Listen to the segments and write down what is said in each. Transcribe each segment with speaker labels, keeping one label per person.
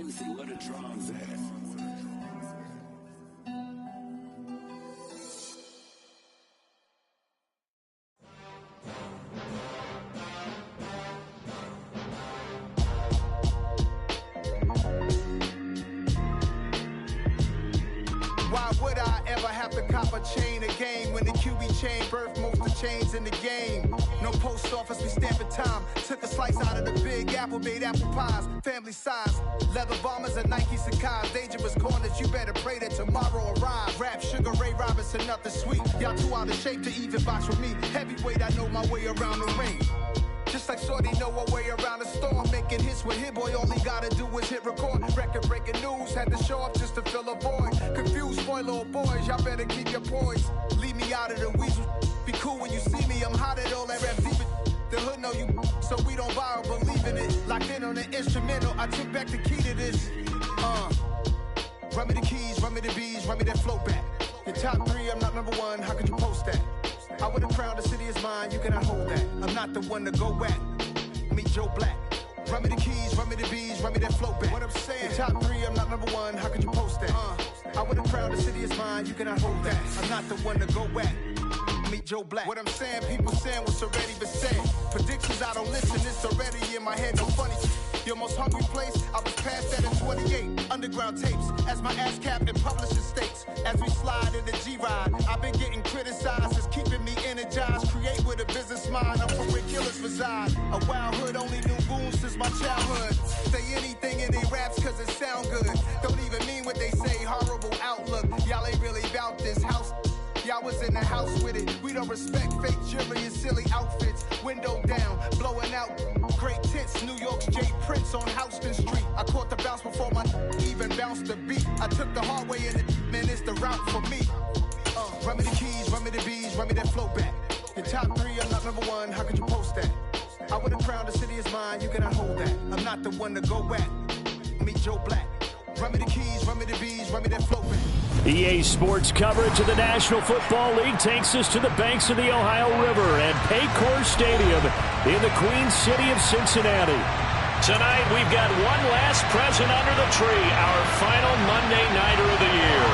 Speaker 1: Juicy, where the drums at?
Speaker 2: Why would I ever have to cop a chain again when the QB chain birthed most of the chains in the game? No post office, we stamping time. Took a slice out of the big apple, made apple pies, family size. Leather bombers and Nike Sacai's. Dangerous corners, you better pray that tomorrow arrives. Rap, Sugar Ray Robinson, nothing sweet. Y'all too out of shape to even box with me. Heavyweight, I know my way around the ring. Just like Shorty know her way around the storm. Making hits with Hit Boy, all he gotta do is hit record. Record breaking news, had to show up just to fill a void. Confused boy, little boys, y'all better keep your poise. Leave me out of the weasel. Be cool when you see me, I'm hot at all that rap deep. The hood know you, so we don't borrow, believe in it. Locked in on the instrumental, I took back the key to this. Run me the keys, run me the bees, run me that flow back. Your top three, I'm not number one, how could you post that? I would have crowned the city is mine, you cannot hold that. I'm not the one to go at. Meet Joe Black. Run me the keys, run me the bees, run me that flow back. What I'm saying, your top three, I'm not number one, how could you post that? I would have crowned the city is mine, you cannot hold that. I'm not the one to go at. Meet Joe Black. What I'm saying, people saying what's already been said. Predictions, I don't listen, it's already in my head, no funny. Your most hungry place, I was past that in 28. Underground tapes, as my ass cap in publishing states. As we slide in the G-Ride, I've been getting criticized, it's keeping me energized. Create with a business mind, I'm from where killers reside. A wild hood, only knew goons since my childhood. Say anything in they raps cause it sound good. Don't even mean what they say, horrible outlook. Y'all ain't really about this house. Y'all was in the house with it. We don't respect fake jewelry and silly outfits. Window down, blowing out great tits. New York's J. Prince on Houston Street. I caught the bounce before my even bounced the beat. I took the hard way in it, man, it's the route for me. Run me the keys, run me the bees, run me that flow back. Your top three, I'm not number one, how could you post that? I would have crowned the city is mine, you cannot hold that. I'm not the one to go at. Meet Joe Black. Run me the keys, run me the bees, run me that flow back.
Speaker 3: EA Sports coverage of the National Football League takes us to the banks of the Ohio River and Paycor Stadium in the Queen City of Cincinnati.
Speaker 4: Tonight, we've got one last present under the tree, our final Monday Nighter of the year,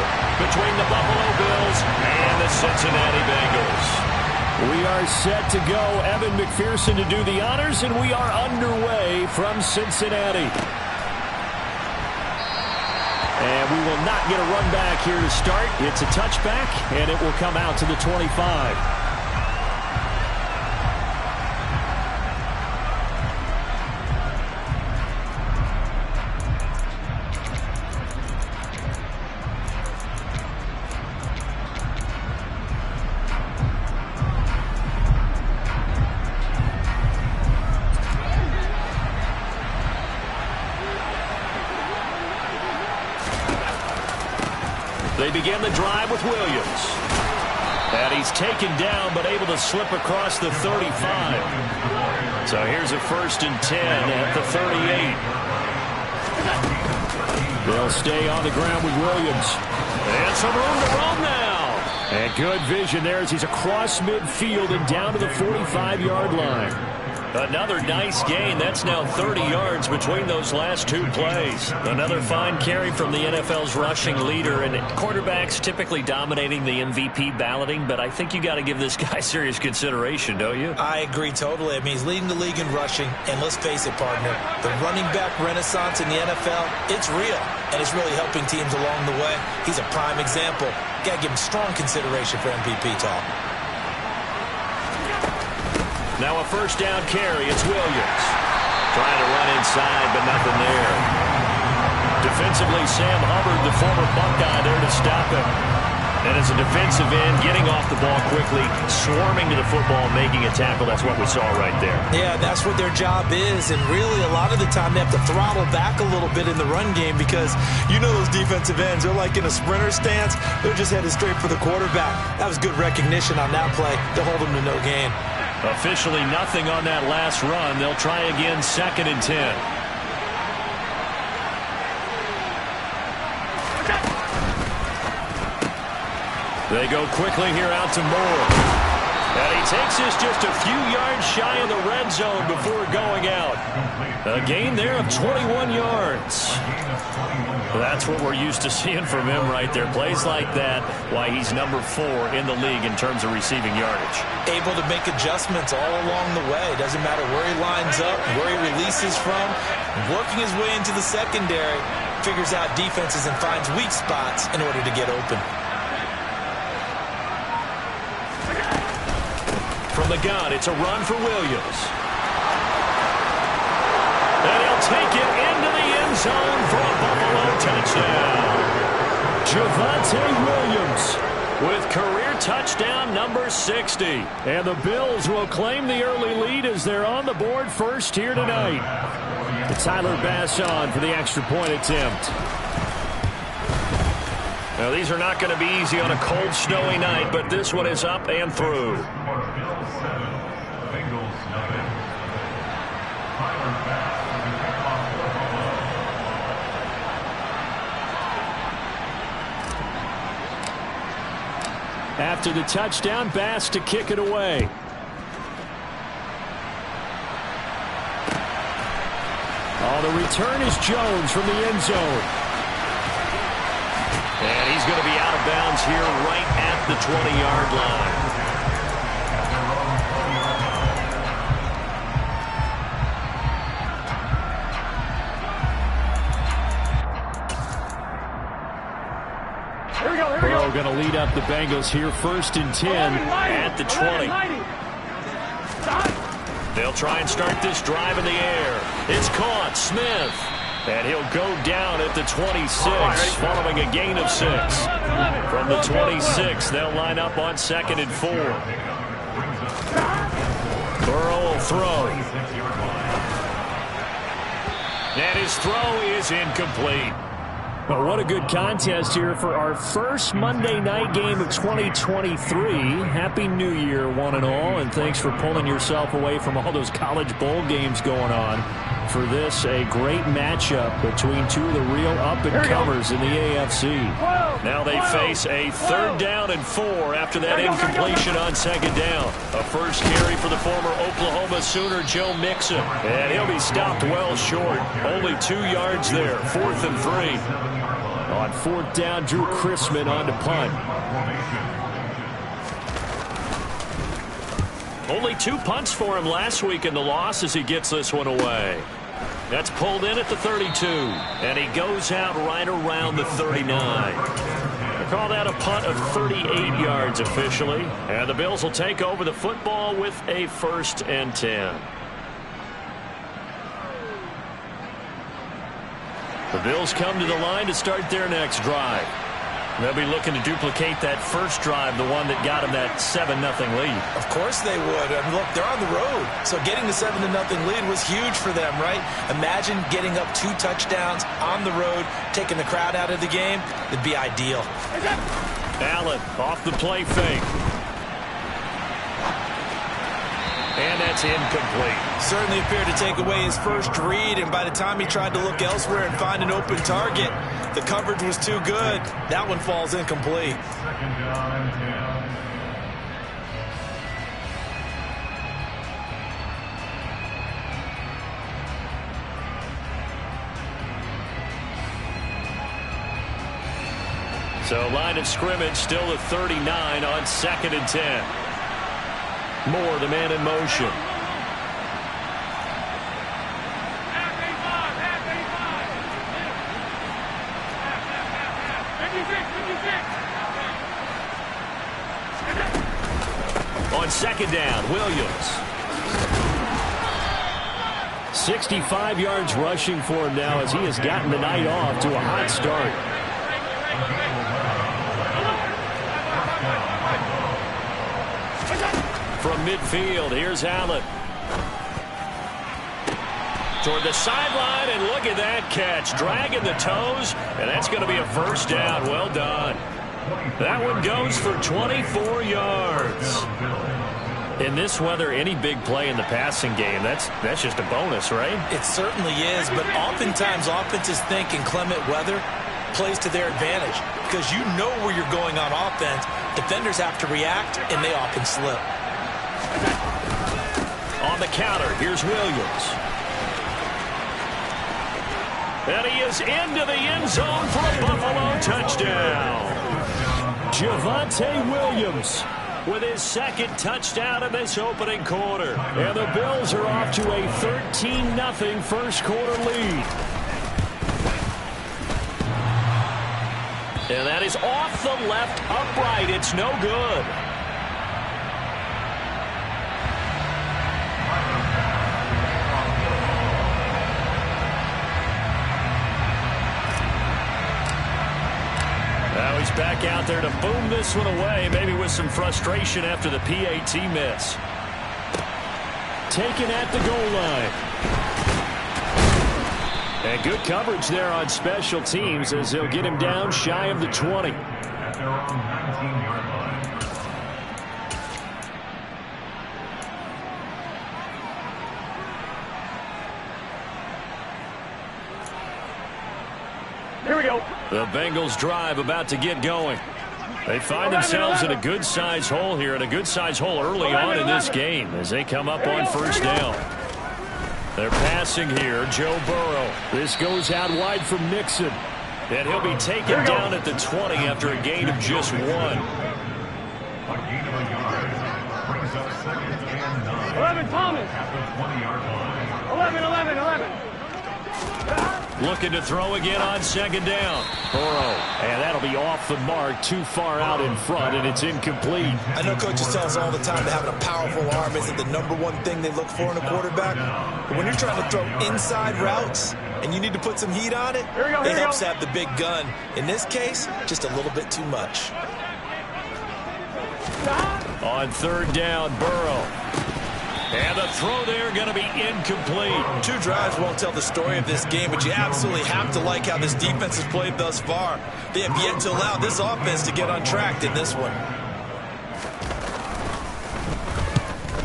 Speaker 4: between the Buffalo Bills and the Cincinnati Bengals.
Speaker 3: We are set to go. Evan McPherson to do the honors, and we are underway from Cincinnati. And we will not get a run back here to start. It's a touchback, and it will come out to the 25.
Speaker 4: They begin the drive with Williams. And he's taken down, but able to slip across the 35. So here's a 1st and 10 at the 38.
Speaker 3: They'll stay on the ground with Williams.
Speaker 4: And some room to roam now.
Speaker 3: And good vision there as he's across midfield and down to the 45-yard line.
Speaker 4: Another nice gain. That's now 30 yards between those last two plays. Another fine carry from the NFL's rushing leader. And quarterbacks typically dominating the MVP balloting, but I think you got to give this guy serious consideration, don't you?
Speaker 5: I agree totally. I mean, he's leading the league in rushing. And let's face it, partner, the running back renaissance in the NFL, it's real. And it's really helping teams along the way. He's a prime example. Got to give him strong consideration for MVP talk.
Speaker 4: Now a 1st down carry. It's Williams. Trying to run inside, but nothing there. Defensively, Sam Hubbard, the former Buckeye, there to stop him. And as a defensive end, getting off the ball quickly, swarming to the football, making a tackle. That's what we saw right there.
Speaker 5: Yeah, that's what their job is. And really, a lot of the time, they have to throttle back a little bit in the run game because you know those defensive ends, they're like in a sprinter stance. They're just headed straight for the quarterback. That was good recognition on that play to hold them to no gain.
Speaker 4: Officially nothing on that last run. They'll try again, 2nd and 10. They go quickly here out to Moore. And he takes this just a few yards shy of the red zone before going out. A gain there of 21 yards. That's what we're used to seeing from him right there. Plays like that, why he's number 4 in the league in terms of receiving yardage.
Speaker 5: Able to make adjustments all along the way. Doesn't matter where he lines up, where he releases from. Working his way into the secondary, figures out defenses and finds weak spots in order to get open.
Speaker 4: From the gun, it's a run for Williams. And he'll take it into the end zone for a Buffalo touchdown. Javonte Williams with career touchdown number 60.
Speaker 3: And the Bills will claim the early lead as they're on the board first here tonight. Tyler Bass on for the extra point attempt.
Speaker 4: Now, these are not going to be easy on a cold, snowy night, but this one is up and through.
Speaker 3: After the touchdown, Bass to kick it away. Oh, the return is Jones from the end zone.
Speaker 4: And he's going to be out of bounds here right at the 20-yard line.
Speaker 3: Burrow going to lead up the Bengals here first and 10
Speaker 4: at the 20. They'll try and start this drive in the air. It's caught. Smith. And he'll go down at the 26 following a gain of 6. From the 26, they'll line up on 2nd and 4. Burrow will throw. And his throw is incomplete.
Speaker 3: Well, what a good contest here for our first Monday night game of 2023. Happy New Year, one and all, and thanks for pulling yourself away from all those college bowl games going on. For this, a great matchup between two of the real up-and-comers in the AFC.
Speaker 4: Now they face a 3rd down and 4 after that incompletion on 2nd down. A first carry for the former Oklahoma Sooner, Joe Mixon. And he'll be stopped well short. Only 2 yards there, 4th and 3.
Speaker 3: On 4th down, Drew Chrisman on to punt.
Speaker 4: Only 2 punts for him last week in the loss as he gets this one away. That's pulled in at the 32, and he goes out right around the 39. They call that a punt of 38 yards officially, and the Bills will take over the football with a 1st and 10. The Bills come to the line to start their next drive. They'll be looking to duplicate that first drive, the one that got them that 7-0 lead.
Speaker 5: Of course they would. And look, they're on the road. So getting the 7-0 lead was huge for them, right? Imagine getting up 2 touchdowns on the road, taking the crowd out of the game. It'd be ideal.
Speaker 4: Allen off the play fake. And that's incomplete.
Speaker 5: Certainly appeared to take away his first read, and by the time he tried to look elsewhere and find an open target, the coverage was too good. That one falls incomplete.
Speaker 1: 2nd down and 10.
Speaker 4: So line of scrimmage still at 39 on 2nd and 10. Moore, the man in motion. On 2nd down, Williams.
Speaker 3: 65 yards rushing for him now as he has gotten the night off to a hot start.
Speaker 4: From midfield, here's Allen. Toward the sideline, and look at that catch. Dragging the toes, and that's going to be a 1st down. Well done. That one goes for 24 yards. In this weather, any big play in the passing game, that's just a bonus, right?
Speaker 5: It certainly is, but oftentimes offenses think inclement weather plays to their advantage because you know where you're going on offense. Defenders have to react, and they often slip.
Speaker 4: on the counter. Here's Williams. And he is into the end zone for a Buffalo touchdown.
Speaker 3: Javonte Williams
Speaker 4: with his second touchdown in this opening quarter.
Speaker 3: And the Bills are off to a 13-0 first quarter lead.
Speaker 4: And that is off the left upright. It's no good. Now he's back out there to boom this one away, maybe with some frustration after the PAT miss.
Speaker 3: Taken at the goal line. And good coverage there on special teams as they'll get him down shy of the 20.
Speaker 1: At their own 19-yard line.
Speaker 3: Here we go.
Speaker 4: The Bengals drive about to get going. They find themselves in a good-sized hole here, and a good-sized hole early on in this game as they come up on first down. They're passing here, Joe Burrow.
Speaker 3: This goes out wide from Nixon.
Speaker 4: And he'll be taken down at the 20 after a gain of just 1.
Speaker 1: A gain of a yard brings up 2nd and 9.
Speaker 6: 11, Thomas.
Speaker 1: At the 20-yard line.
Speaker 6: 11.
Speaker 4: Looking to throw again on second down.
Speaker 3: Burrow. And that'll be off the mark, too far out in front, and it's incomplete.
Speaker 5: I know coaches tell us all the time that having a powerful arm isn't the #1 thing they look for in a quarterback. But when you're trying to throw inside routes and you need to put some heat on it, it helps to have the big gun. In this case, just a little bit too much.
Speaker 4: On third down, Burrow. And the throw there going to be incomplete.
Speaker 5: 2 drives won't tell the story of this game, but you absolutely have to like how this defense has played thus far. They have yet to allow this offense to get untracked in this one.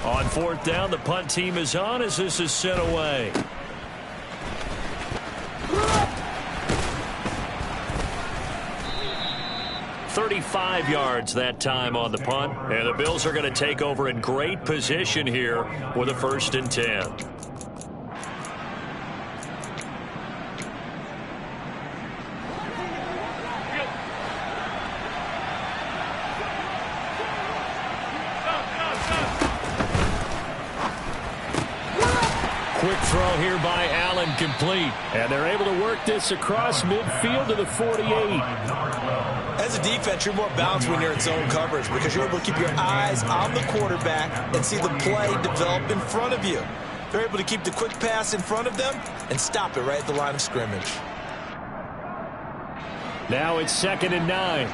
Speaker 4: On fourth down, the punt team is on as this is sent away. $35 yards that time on the punt, and the Bills are going to take over in great position here with a 1st and 10. Quick throw here by Allen, complete.
Speaker 3: And they're able to work this across midfield to the 48.
Speaker 5: As a defense, you're more balanced when you're in zone coverage because you're able to keep your eyes on the quarterback and see the play develop in front of you. They're able to keep the quick pass in front of them and stop it right at the line of scrimmage.
Speaker 3: Now it's 2nd and 9.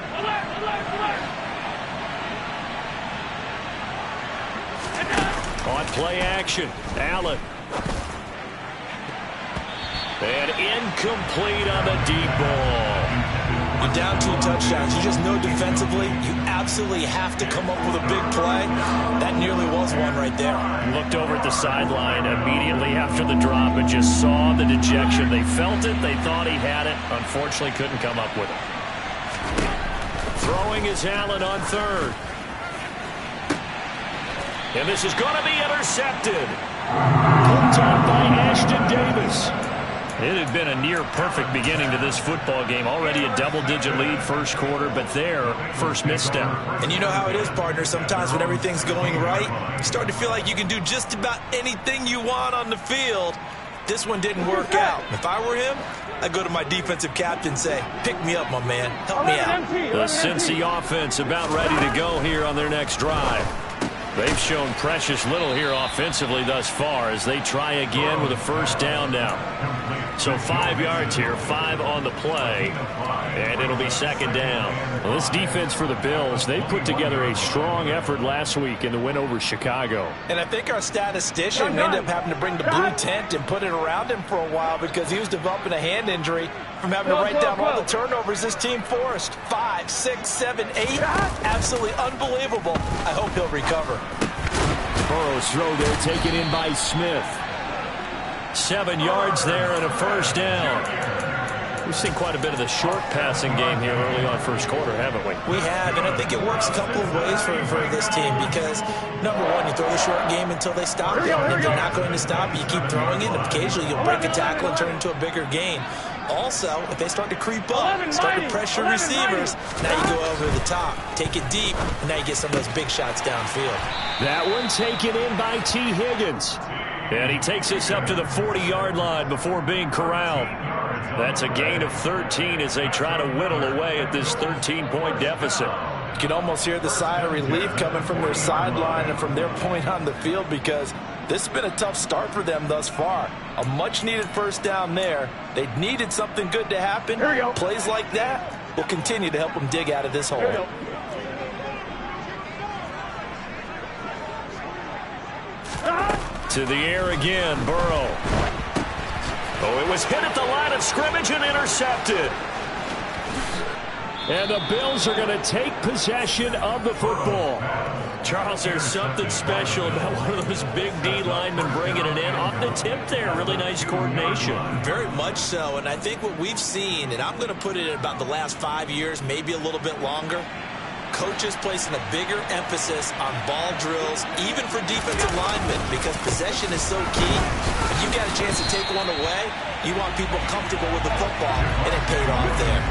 Speaker 4: On play action, Allen. And incomplete on the deep ball.
Speaker 5: You're down 2 touchdowns. You just know defensively you absolutely have to come up with a big play. That nearly was one right there.
Speaker 4: Looked over at the sideline immediately after the drop and just saw the dejection. They felt it. They thought he had it. Unfortunately, couldn't come up with it. Throwing is Allen on third. And this is going to be intercepted.
Speaker 3: Picked up by Ashton Davis.
Speaker 4: It had been a near-perfect beginning to this football game. Already a double-digit lead first quarter, but their first misstep.
Speaker 5: And you know how it is, partner. Sometimes when everything's going right, you start to feel like you can do just about anything you want on the field. This one didn't work out. If I were him, I'd go to my defensive captain and say, pick me up, my man. Help me out.
Speaker 4: The Cincy offense about ready to go here on their next drive. They've shown precious little here offensively thus far as they try again with a 1st down now. So 5 yards here, 5 on the play, and it'll be 2nd down.
Speaker 3: Well, this defense for the Bills, they put together a strong effort last week in the win over Chicago.
Speaker 5: And I think our statistician ended up having to bring the blue tent and put it around him for a while because he was developing a hand injury from having to write down all the turnovers this team forced. 5, 6, 7, 8. Absolutely unbelievable. I hope he'll recover.
Speaker 3: Burrow's throw there taken in by Smith.
Speaker 4: 7 yards there and a 1st down.
Speaker 3: We've seen quite a bit of the short passing game here early on first quarter, haven't we?
Speaker 5: We have, and I think it works a couple of ways for this team because, number one, you throw the short game until they stop it. And if they're not going to stop, you keep throwing it, and occasionally you'll break a tackle and turn it into a bigger gain. Also, if they start to creep up, start to pressure receivers, now you go over the top, take it deep, and now you get some of those big shots downfield.
Speaker 3: That one taken in by T. Higgins. And he takes us up to the 40-yard line before being corralled. That's a gain of 13 as they try to whittle away at this 13-point deficit.
Speaker 6: You can almost hear the sigh of relief coming from their sideline and from their point on the field because this has been a tough start for them thus far. A much-needed first down there. They needed something good to happen. Plays like that will continue to help them dig out of this hole.
Speaker 3: To the air again, Burrow. Oh, it was hit at the line of scrimmage and intercepted. And the Bills are going to take possession of the football. Charles, there's something special about one of those big D linemen bringing it in off the tip there. Really nice coordination.
Speaker 5: Very much so, and I think what we've seen, and I'm going to put it in about the last 5 years, maybe a little bit longer, coaches placing a bigger emphasis on ball drills, even for defensive linemen, because possession is so key. If you got a chance to take one away, you want people comfortable with the football, and it paid off there.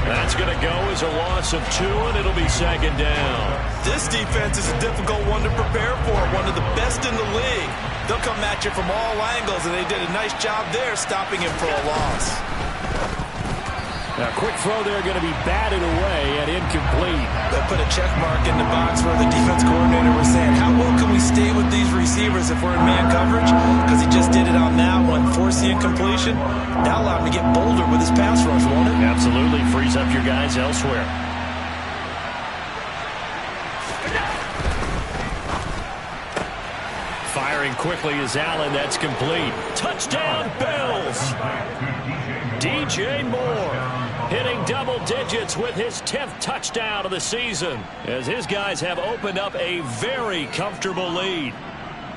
Speaker 3: That's going to go as a loss of 2, and it'll be second down.
Speaker 5: This defense is a difficult one to prepare for, one of the best in the league. They'll come at you from all angles, and they did a nice job there stopping him for a loss.
Speaker 3: Now, quick throw there going to be batted away and incomplete.
Speaker 5: They'll put a check mark in the box where the defense coordinator was saying, how well can we stay with these receivers if we're in man coverage? Because he just did it on that one, forced the incompletion. Now allow him to get bolder with his pass rush, won't it?
Speaker 3: Absolutely. Frees up your guys elsewhere. Firing quickly is Allen. That's complete. Touchdown, Bills! DJ Moore hitting double digits with his 10th touchdown of the season as his guys have opened up a very comfortable lead.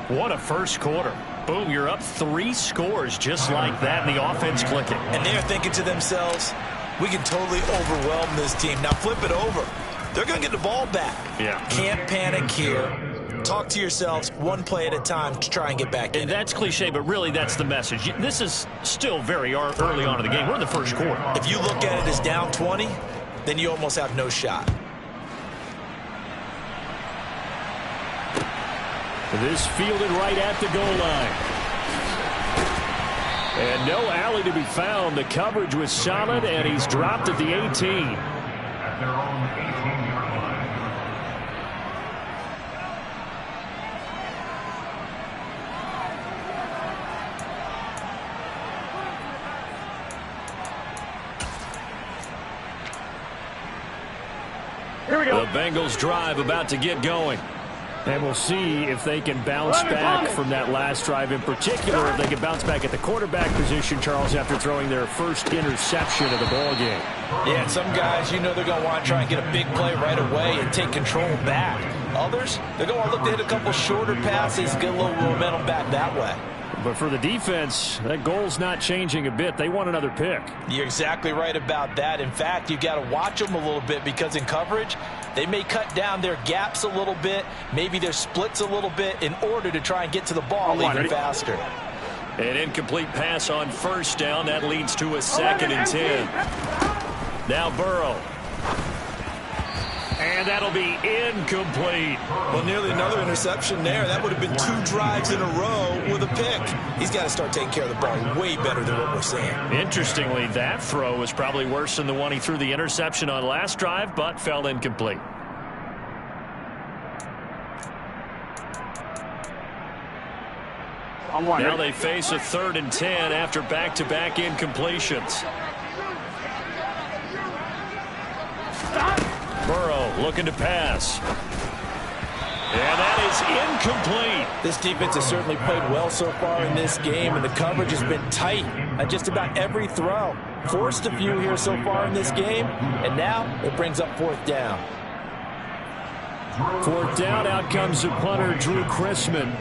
Speaker 3: What a first quarter. Boom, you're up 3 scores just like that, and the offense clicking.
Speaker 5: And they're thinking to themselves, we can totally overwhelm this team. Now flip it over. They're going to get the ball back.
Speaker 3: Yeah.
Speaker 5: Can't panic here. Talk to yourselves one play at a time to try and get back in.
Speaker 3: And that's cliche, but really that's the message. This is still very early on in the game. We're in the first quarter.
Speaker 5: If you look at it as down 20, then you almost have no shot.
Speaker 3: This fielded right at the goal line. And no alley to be found. The coverage was solid, and he's dropped at the 18.
Speaker 1: At their own 18-yard line.
Speaker 3: Here we go. The Bengals drive about to get going. And we'll see if they can bounce back from that last drive in particular, if they can bounce back at the quarterback position, Charles, after throwing their first interception of the ball game.
Speaker 6: Yeah, and some guys, you know they're going to want to try and get a big play right away and take control back. Others, they're going to look to hit a couple shorter passes, get a little momentum back that way.
Speaker 3: But for the defense, that goal's not changing a bit. They want another pick.
Speaker 6: You're exactly right about that. In fact, you got to watch them a little bit because in coverage, they may cut down their gaps a little bit, maybe their splits a little bit in order to try and get to the ball even faster.
Speaker 3: An incomplete pass on first down. That leads to a 2nd and 10. Now Burrow. And that'll be incomplete.
Speaker 5: Well, nearly another interception there. That would have been 2 drives in a row with a pick. He's got to start taking care of the ball way better than what we're seeing.
Speaker 3: Interestingly, that throw was probably worse than the one he threw the interception on last drive, but fell incomplete. Now they face a 3rd and 10 after back-to-back incompletions. Burrow looking to pass. And that is incomplete.
Speaker 6: This defense has certainly played well so far in this game, and the coverage has been tight on just about every throw. Forced a few here so far in this game, and now it brings up 4th down.
Speaker 3: 4th down, out comes the punter, Drew Chrisman.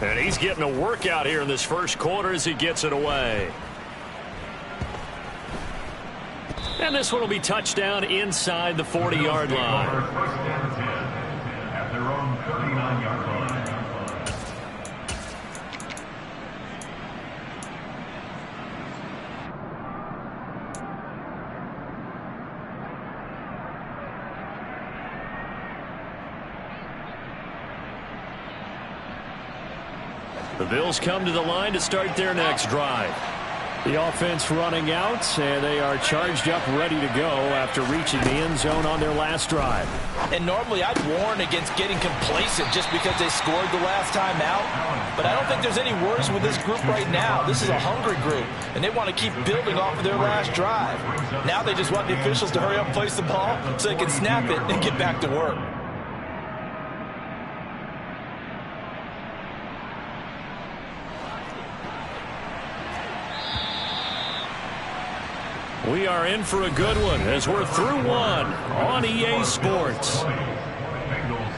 Speaker 4: And he's getting a workout here in this first quarter as he gets it away. And this one will be touchdown inside the 40-yard line.
Speaker 1: First down 10 at their own 39-yard line.
Speaker 3: The Bills come to the line to start their next drive. The offense running out, and they are charged up, ready to go after reaching the end zone on their last drive.
Speaker 6: And normally I'd warn against getting complacent just because they scored the last time out. But I don't think there's any worse with this group right now. This is a hungry group, and they want to keep building off of their last drive. Now they just want the officials to hurry up and place the ball so they can snap it and get back to work.
Speaker 3: We are in for a good one as we're through one on EA Sports.
Speaker 1: Bengals.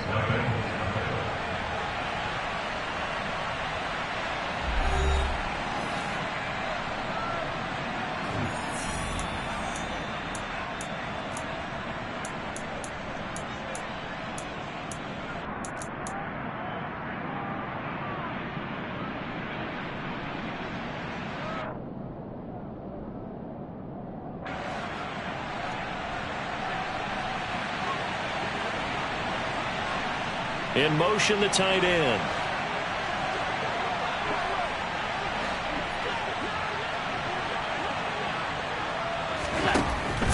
Speaker 3: In motion, the tight end.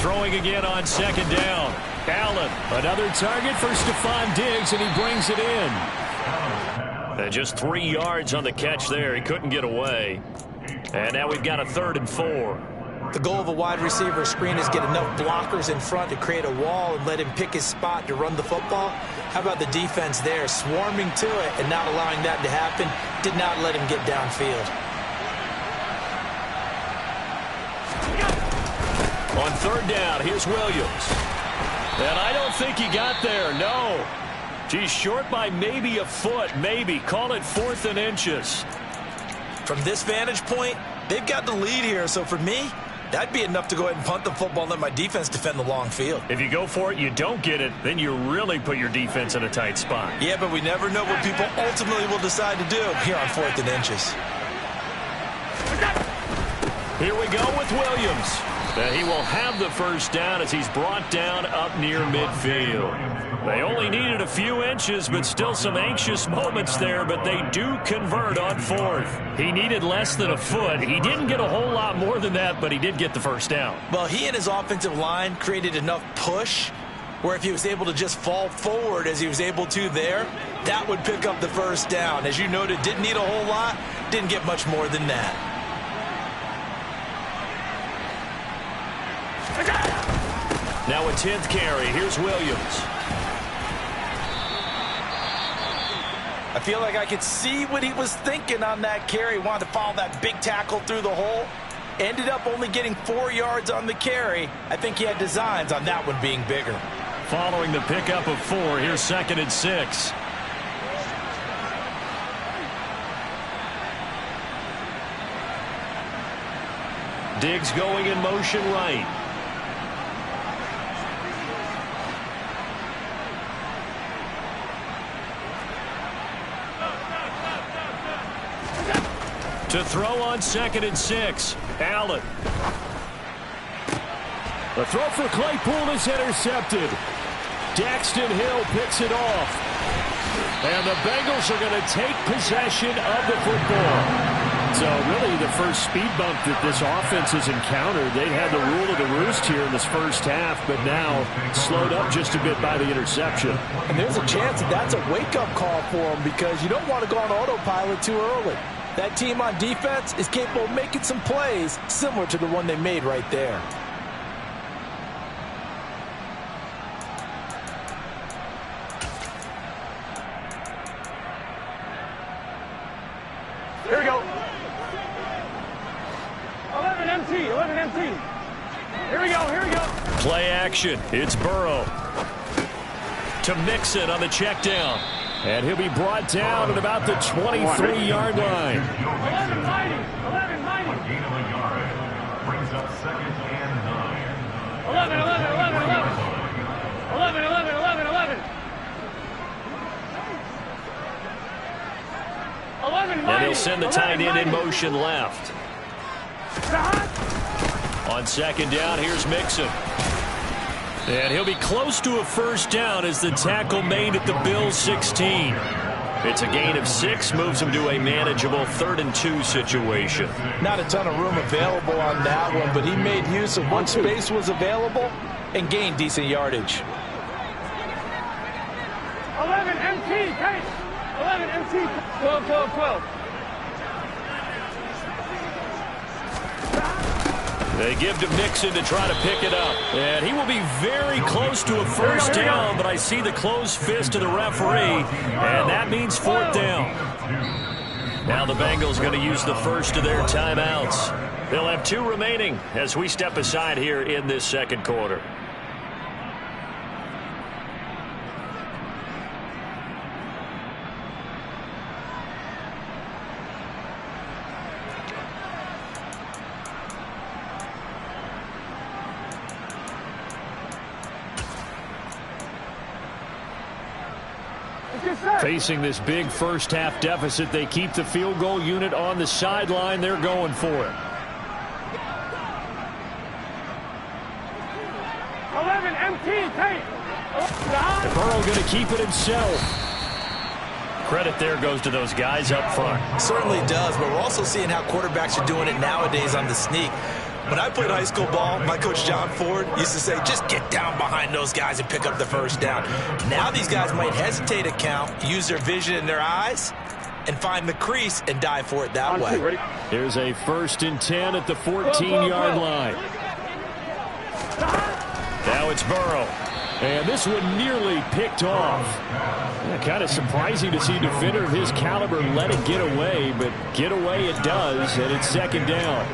Speaker 3: Throwing again on second down. Allen, another target for Stephon Diggs, and he brings it in.
Speaker 4: And just 3 yards on the catch there. He couldn't get away. And now we've got a 3rd and 4.
Speaker 5: The goal of a wide receiver screen is get enough blockers in front to create a wall and let him pick his spot to run the football. How about the defense there, swarming to it and not allowing that to happen? Did not let him get downfield.
Speaker 3: On 3rd down, here's Williams. And I don't think he got there, no. He's short by maybe a foot, maybe. Call it 4th and inches.
Speaker 5: From this vantage point, they've got the lead here, so for me, that'd be enough to go ahead and punt the football and let my defense defend the long field.
Speaker 3: If you go for it, you don't get it, then you really put your defense in a tight spot.
Speaker 5: Yeah, but we never know what people ultimately will decide to do here on 4th and inches.
Speaker 3: Here we go with Williams. And he will have the first down as he's brought down up near midfield. They only needed a few inches, but still some anxious moments there, but they do convert on 4th. He needed less than a foot. He didn't get a whole lot more than that, but he did get the first down.
Speaker 5: Well, he and his offensive line created enough push where if he was able to just fall forward as he was able to there, that would pick up the first down. As you noted, didn't need a whole lot, didn't get much more than that.
Speaker 3: Now a 10th carry. Here's Williams.
Speaker 6: I feel like I could see what he was thinking on that carry. Wanted to follow that big tackle through the hole. Ended up only getting 4 yards on the carry. I think he had designs on that one being bigger.
Speaker 3: Following the pickup of 4, here's 2nd and 6. Diggs going in motion right. To throw on 2nd and 6. Allen. The throw for Claypool is intercepted. Daxton Hill picks it off. And the Bengals are going to take possession of the football. So really the first speed bump that this offense has encountered. They had the rule of the roost here in this first half, but now slowed up just a bit by the interception.
Speaker 6: And there's a chance that that's a wake-up call for him because you don't want to go on autopilot too early. That team on defense is capable of making some plays similar to the one they made right there.
Speaker 7: Here we go. 11 MT, 11 MT. Here we go, here we go.
Speaker 3: Play action. It's Burrow. To Mixon on the check down. And he'll be brought down at about the 23-yard line.
Speaker 7: 11, mighty. 11, mighty.
Speaker 1: A gain of a yard. Brings up 2nd and 9.
Speaker 7: 11, 11, 11, 11. 11, 11, 11, 11. 11, mighty.
Speaker 4: And he'll send the tight end in motion left. On 2nd down, here's Mixon. And he'll be close to a first down as the tackle made at the Bills' 16. It's a gain of 6, moves him to a manageable 3rd and 2 situation.
Speaker 6: Not a ton of room available on that one, but he made use of what space was available and gained decent yardage.
Speaker 7: 11, MT, Kate. 11, MT. 12, 12, 12.
Speaker 3: They give to Mixon to try to pick it up. And he will be very close to a first down, but I see the closed fist of the referee, and that means 4th down. Now the Bengals going to use the first of their timeouts. They'll have 2 remaining as we step aside here in this 2nd quarter. Facing this big first-half deficit, they keep the field goal unit on the sideline. They're going for it.
Speaker 7: 11, MT, Kate.
Speaker 3: Burrow going to keep it himself. Credit there goes to those guys up front.
Speaker 5: Certainly does, but we're also seeing how quarterbacks are doing it nowadays on the sneak. When I played high school ball, my coach John Ford used to say, just get down behind those guys and pick up the first down. Now these guys might hesitate to count, use their vision in their eyes, and find the crease and dive for it that way.
Speaker 3: Here's a 1st and 10 at the 14-yard line. Now it's Burrow. And this one nearly picked off. Kind of surprising to see a defender of his caliber let it get away, but get away it does, and it's 2nd down.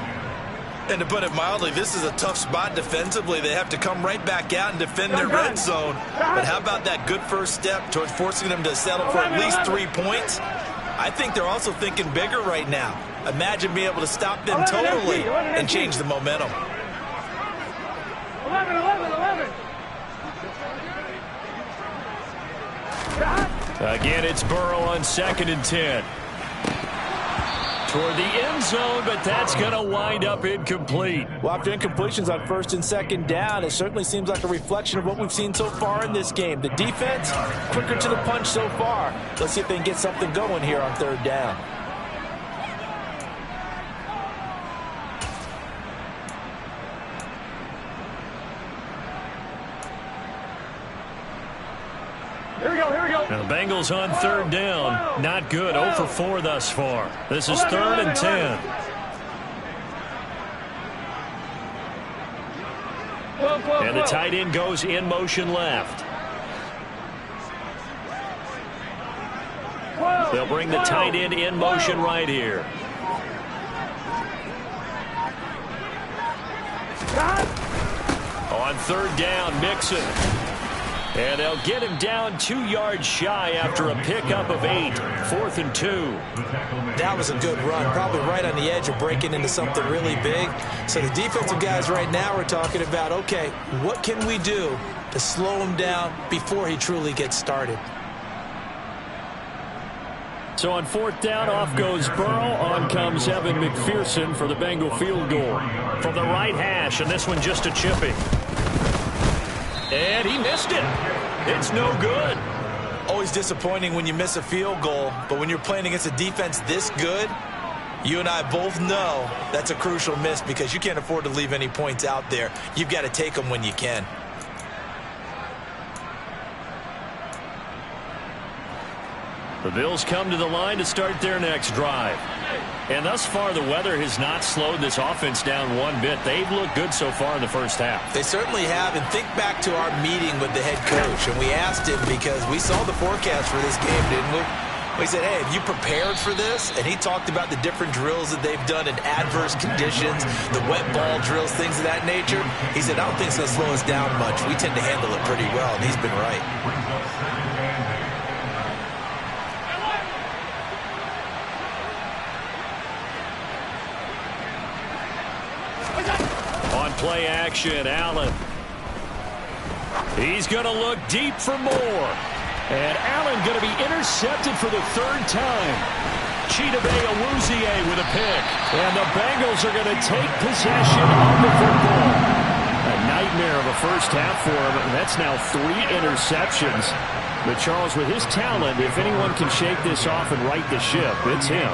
Speaker 5: And to put it mildly, this is a tough spot defensively. They have to come right back out and defend their red zone. But how about that good first step towards forcing them to settle for at least 3 points? I think they're also thinking bigger right now. Imagine being able to stop them totally and change the momentum.
Speaker 7: 11, 11, 11.
Speaker 3: Again, it's Burrow on 2nd and 10. Toward the end zone, but that's going to wind up incomplete.
Speaker 6: Well, after incompletions on 1st and 2nd down, it certainly seems like a reflection of what we've seen so far in this game. The defense, quicker to the punch so far. Let's see if they can get something going here on 3rd down.
Speaker 7: Here we go, here we go.
Speaker 3: Now the Bengals on 3rd down. Not good. 0 for 4 thus far. This is 3rd and 10.
Speaker 7: 12, 12,
Speaker 3: And the tight end goes in motion left. They'll bring the tight end in motion right here. On 3rd down, Mixon. And they'll get him down 2 yards shy after a pickup of 8. 4th and 2.
Speaker 5: That was a good run, probably right on the edge of breaking into something really big. So the defensive guys right now are talking about, okay, what can we do to slow him down before he truly gets started?
Speaker 3: So on 4th down, off goes Burrow. On comes Evan McPherson for the Bengal field goal. From the right hash, and this one just a chipping. And he missed it. It's no good.
Speaker 5: Always disappointing when you miss a field goal, but when you're playing against a defense this good, you and I both know that's a crucial miss because you can't afford to leave any points out there. You've got to take them when you can.
Speaker 3: The Bills come to the line to start their next drive. And thus far, the weather has not slowed this offense down one bit. They've looked good so far in the first half.
Speaker 5: They certainly have. And think back to our meeting with the head coach. And we asked him because we saw the forecast for this game, didn't we? We said, hey, have you prepared for this? And he talked about the different drills that they've done in adverse conditions, the wet ball drills, things of that nature. He said, I don't think it's going to slow us down much. We tend to handle it pretty well, and he's been right.
Speaker 4: play action. Allen. He's going to look deep for more. And Allen going to be intercepted for the third time. Chidobe Awuzie with a pick. And the Bengals are going to take possession of the football. A nightmare of a first half for him. And that's now 3 interceptions. But Charles, with his talent, if anyone can shake this off and right the ship, it's him.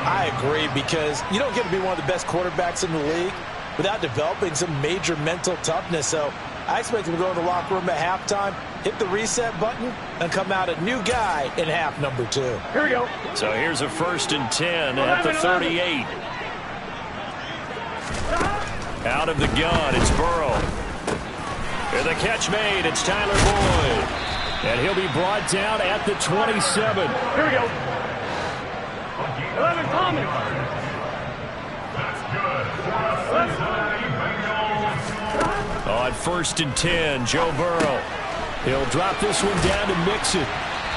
Speaker 6: I agree, because you don't get to be one of the best quarterbacks in the league without developing some major mental toughness. So I expect him to go in the locker room at halftime, hit the reset button, and come out a new guy in half number 2.
Speaker 7: Here we go.
Speaker 4: So here's a 1st and 10 at the 38. Out of the gun, it's Burrow. And the catch made, it's Tyler Boyd. And he'll be brought down at the 27.
Speaker 7: Here we go. 11 Thomas.
Speaker 1: That's good.
Speaker 4: On 1st and 10, Joe Burrow. He'll drop this one down to Mixon.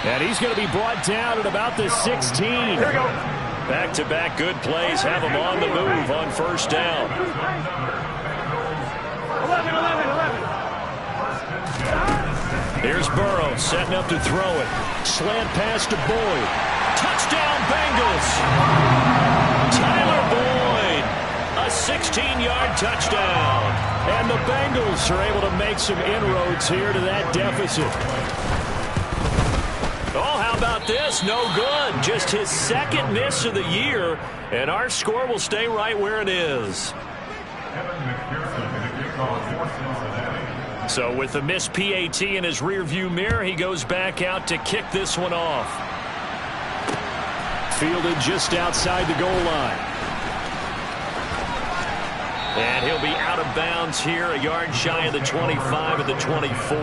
Speaker 4: And he's going to be brought down at about the 16.
Speaker 7: Here we go.
Speaker 4: Back-to-back good plays have him on the move on 1st down.
Speaker 7: 11.
Speaker 4: Here's Burrow setting up to throw it. Slant pass to Boyd. Touchdown Bengals. Tyler Boyd. A 16-yard touchdown. And the Bengals are able to make some inroads here to that deficit. Oh, how about this? No good. Just his 2nd miss of the year. And our score will stay right where it is. So with the missed PAT in his rearview mirror, he goes back out to kick this one off. Fielded just outside the goal line. And he'll be out of bounds here, a yard shy of the 25 of the 24.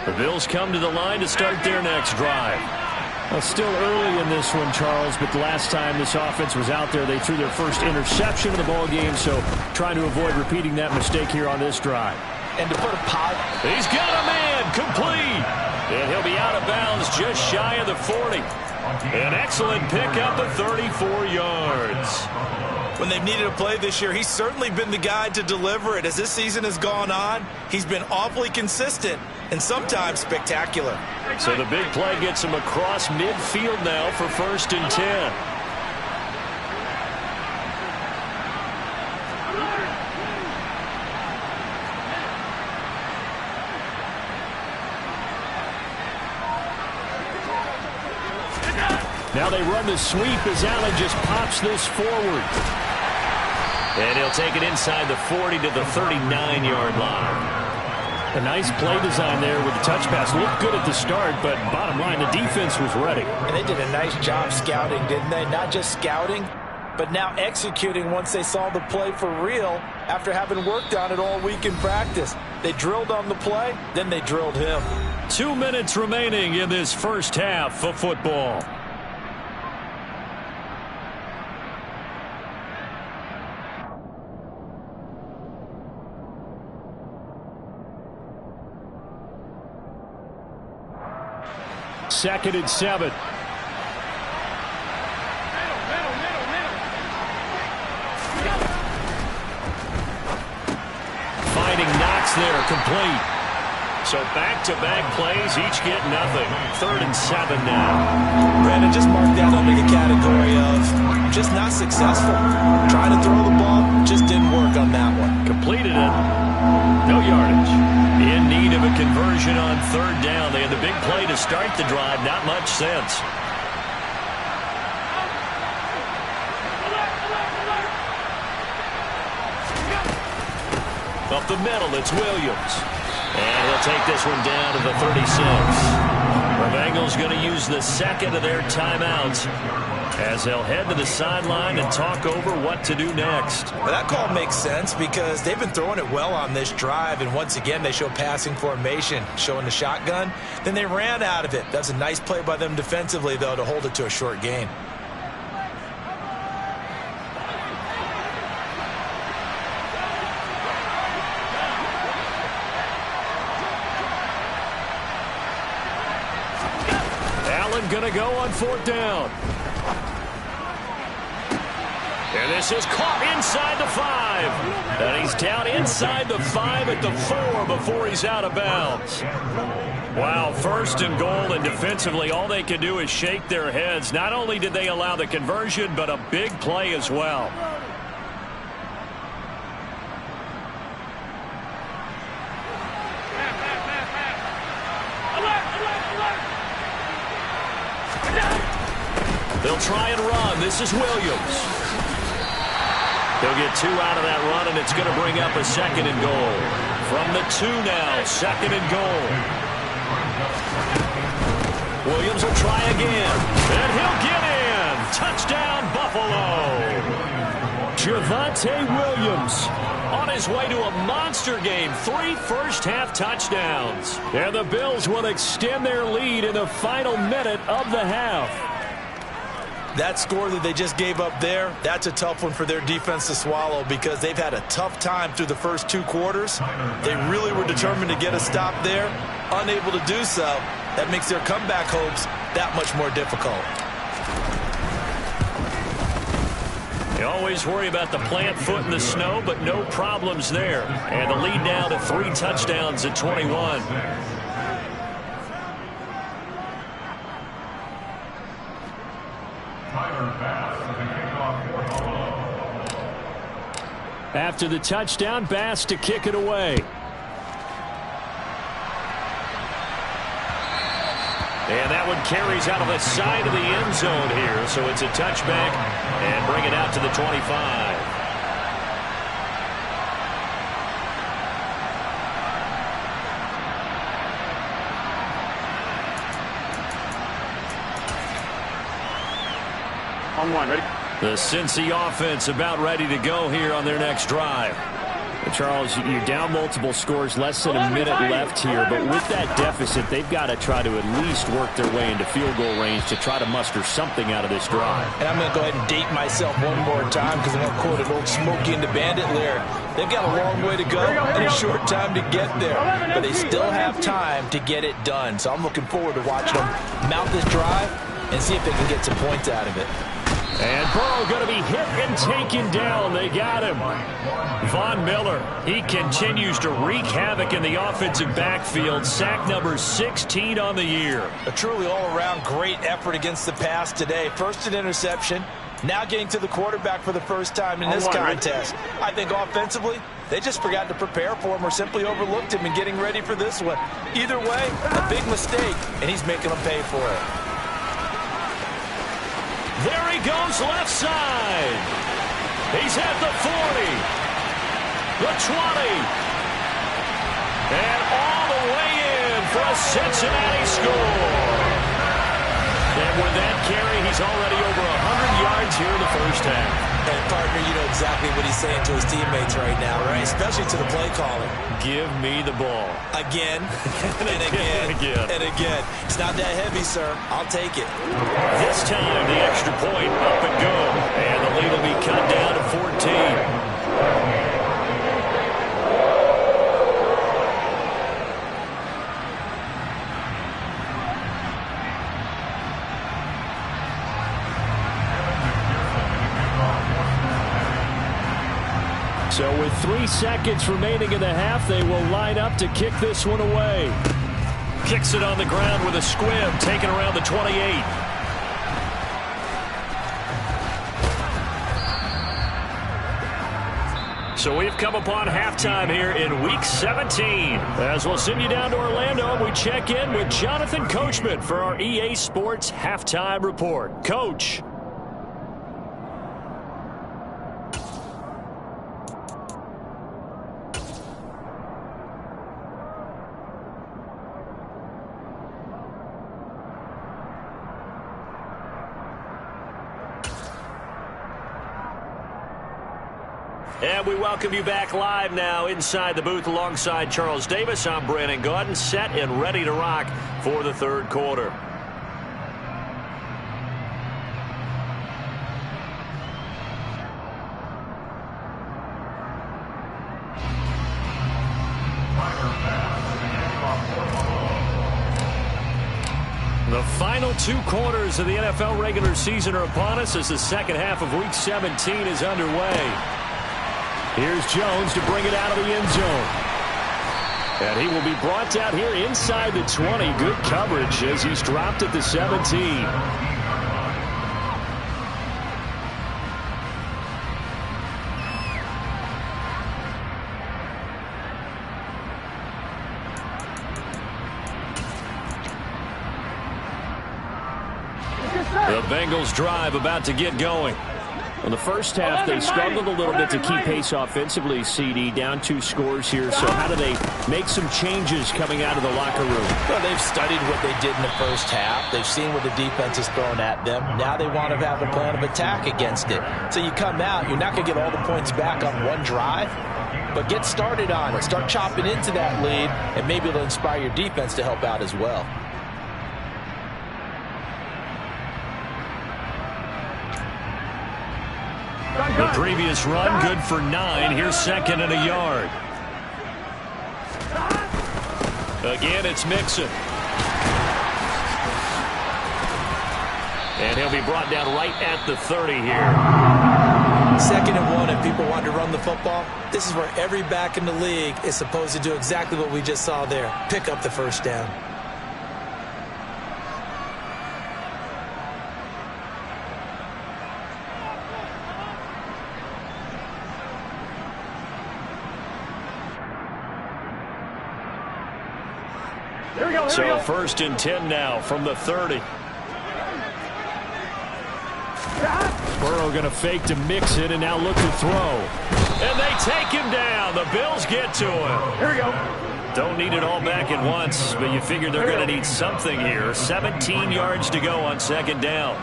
Speaker 4: The Bills come to the line to start their next drive. Well, still early in this one, Charles, but the last time this offense was out there, they threw their first interception of the ball game, so trying to avoid repeating that mistake here on this drive.
Speaker 6: And to put a pot.
Speaker 4: He's got a man, complete. And he'll be out of bounds just shy of the 40. An excellent pickup of 34 yards.
Speaker 5: When they've needed a play this year, he's certainly been the guy to deliver it. As this season has gone on, he's been awfully consistent and sometimes spectacular.
Speaker 4: So the big play gets him across midfield now for 1st and 10. Now they run the sweep as Allen just pops this forward. And he'll take it inside the 40 to the 39-yard line. A nice play design there with the touch pass. Looked good at the start, but bottom line, the defense was ready.
Speaker 6: And they did a nice job scouting, didn't they? Not just scouting, but now executing once they saw the play for real after having worked on it all week in practice. They drilled on the play, then they drilled him.
Speaker 4: 2 minutes remaining in this first half of football. Second and 7. Finding Knox there, complete. So back-to-back plays, each get nothing. 3rd and 7 now.
Speaker 5: Brandon, just mark that under the category of just not successful. Trying to throw the ball, just didn't work on that one.
Speaker 4: Completed it. No yardage. In need of a conversion on 3rd down. They had the big play to start the drive. Not much sense. Up the middle, it's Williams. And he'll They'll take this one down to the 36. The Bengals going to use the second of their timeouts as they'll head to the sideline and talk over what to do next.
Speaker 5: Well, that call makes sense because they've been throwing it well on this drive, and once again they show passing formation, showing the shotgun. Then they ran out of it. That's a nice play by them defensively, though, to hold it to a short gain.
Speaker 3: Allen going to go on 4th down. And this is caught inside the 5. And he's down inside the 5 at the 4 before he's out of bounds. Wow, 1st and goal, and defensively all they can do is shake their heads. Not only did they allow the conversion, but a big play as well. They'll try and run. This is Williams. They'll get 2 out of that run, and it's going to bring up a 2nd and goal. From the 2 now, 2nd and goal. Williams will try again, and he'll get in. Touchdown, Buffalo. Javonte Williams on his way to a monster game. 3 first-half touchdowns. And the Bills will extend their lead in the final minute of the half.
Speaker 5: That score that they just gave up there, that's a tough one for their defense to swallow because they've had a tough time through the first 2 quarters. They really were determined to get a stop there, unable to do so. That makes their comeback hopes that much more difficult.
Speaker 3: You always worry about the plant foot in the snow, but no problems there. And the lead now to 3 touchdowns at 21. After the touchdown, Bass to kick it away. And that one carries out of the side of the end zone here. So it's a touchback and bring it out to the 25.
Speaker 7: On 1, ready?
Speaker 3: The Cincy offense about ready to go here on their next drive. Charles, you're down multiple scores, less than a minute left here, but with that deficit, they've got to try to at least work their way into field goal range to try to muster something out of this drive.
Speaker 5: And I'm going to go ahead and date myself one more time because I'm going to quote an old Smokey and the Bandit lyric. They've got a long way to go and a short time to get there, but they still have time to get it done. So I'm looking forward to watching them mount this drive and see if they can get some points out of it.
Speaker 3: And Burrow going to be hit and taken down. They got him. Von Miller, he continues to wreak havoc in the offensive backfield. Sack number 16 on the year.
Speaker 5: A truly all-around great effort against the pass today. First an interception, now getting to the quarterback for the first time in this contest. I think offensively, they just forgot to prepare for him or simply overlooked him in getting ready for this one. Either way, a big mistake, and he's making them pay for it.
Speaker 3: There he goes left side. He's at the 40, the 20, and all the way in for a Cincinnati score. And with that carry, he's already over 100 yards here in the first half.
Speaker 5: And partner, you know exactly what he's saying to his teammates right now, right? Especially to the play caller.
Speaker 3: Give me the ball.
Speaker 5: Again, and again, and again. It's not that heavy, sir. I'll take it.
Speaker 3: This time, the extra point, up and go. And the lead will be cut down to 14. So with 3 seconds remaining in the half, they will line up to kick this one away. Kicks it on the ground with a squib, taken around the 28. So we've come upon halftime here in Week 17. As we'll send you down to Orlando, we check in with Jonathan Coachman for our EA Sports Halftime Report. Coach.
Speaker 4: And we welcome you back live now inside the booth alongside Charles Davis. I'm Brandon Gaudin, set and ready to rock for the third quarter. The final 2 quarters of the NFL regular season are upon us as the second half of Week 17 is underway. Here's Jones to bring it out of the end zone. And he will be brought down here inside the 20. Good coverage as he's dropped at the 17. The Bengals drive about to get going. In the first half, they struggled a little bit to keep pace offensively, CD, down 2 scores here. So how do they make some changes coming out of the locker room?
Speaker 6: Well, they've studied what they did in the first half. They've seen what the defense has thrown at them. Now they want to have a plan of attack against it. So you come out, you're not going to get all the points back on one drive, but get started on it. Start chopping into that lead, and maybe it'll inspire your defense to help out as well.
Speaker 4: The previous run, good for 9. Here's second and a yard. Again, it's Mixon. And he'll be brought down right at the 30 here.
Speaker 5: 2nd and 1, if people want to run the football, this is where every back in the league is supposed to do exactly what we just saw there. Pick up the first down.
Speaker 4: So 1st and 10 now from the 30.
Speaker 3: Burrow going to fake to mix it and now look to throw.
Speaker 4: And they take him down. The Bills get to him.
Speaker 7: Here we go.
Speaker 4: Don't need it all back at once, but you figure they're going to need something here. 17 yards to go on 2nd down.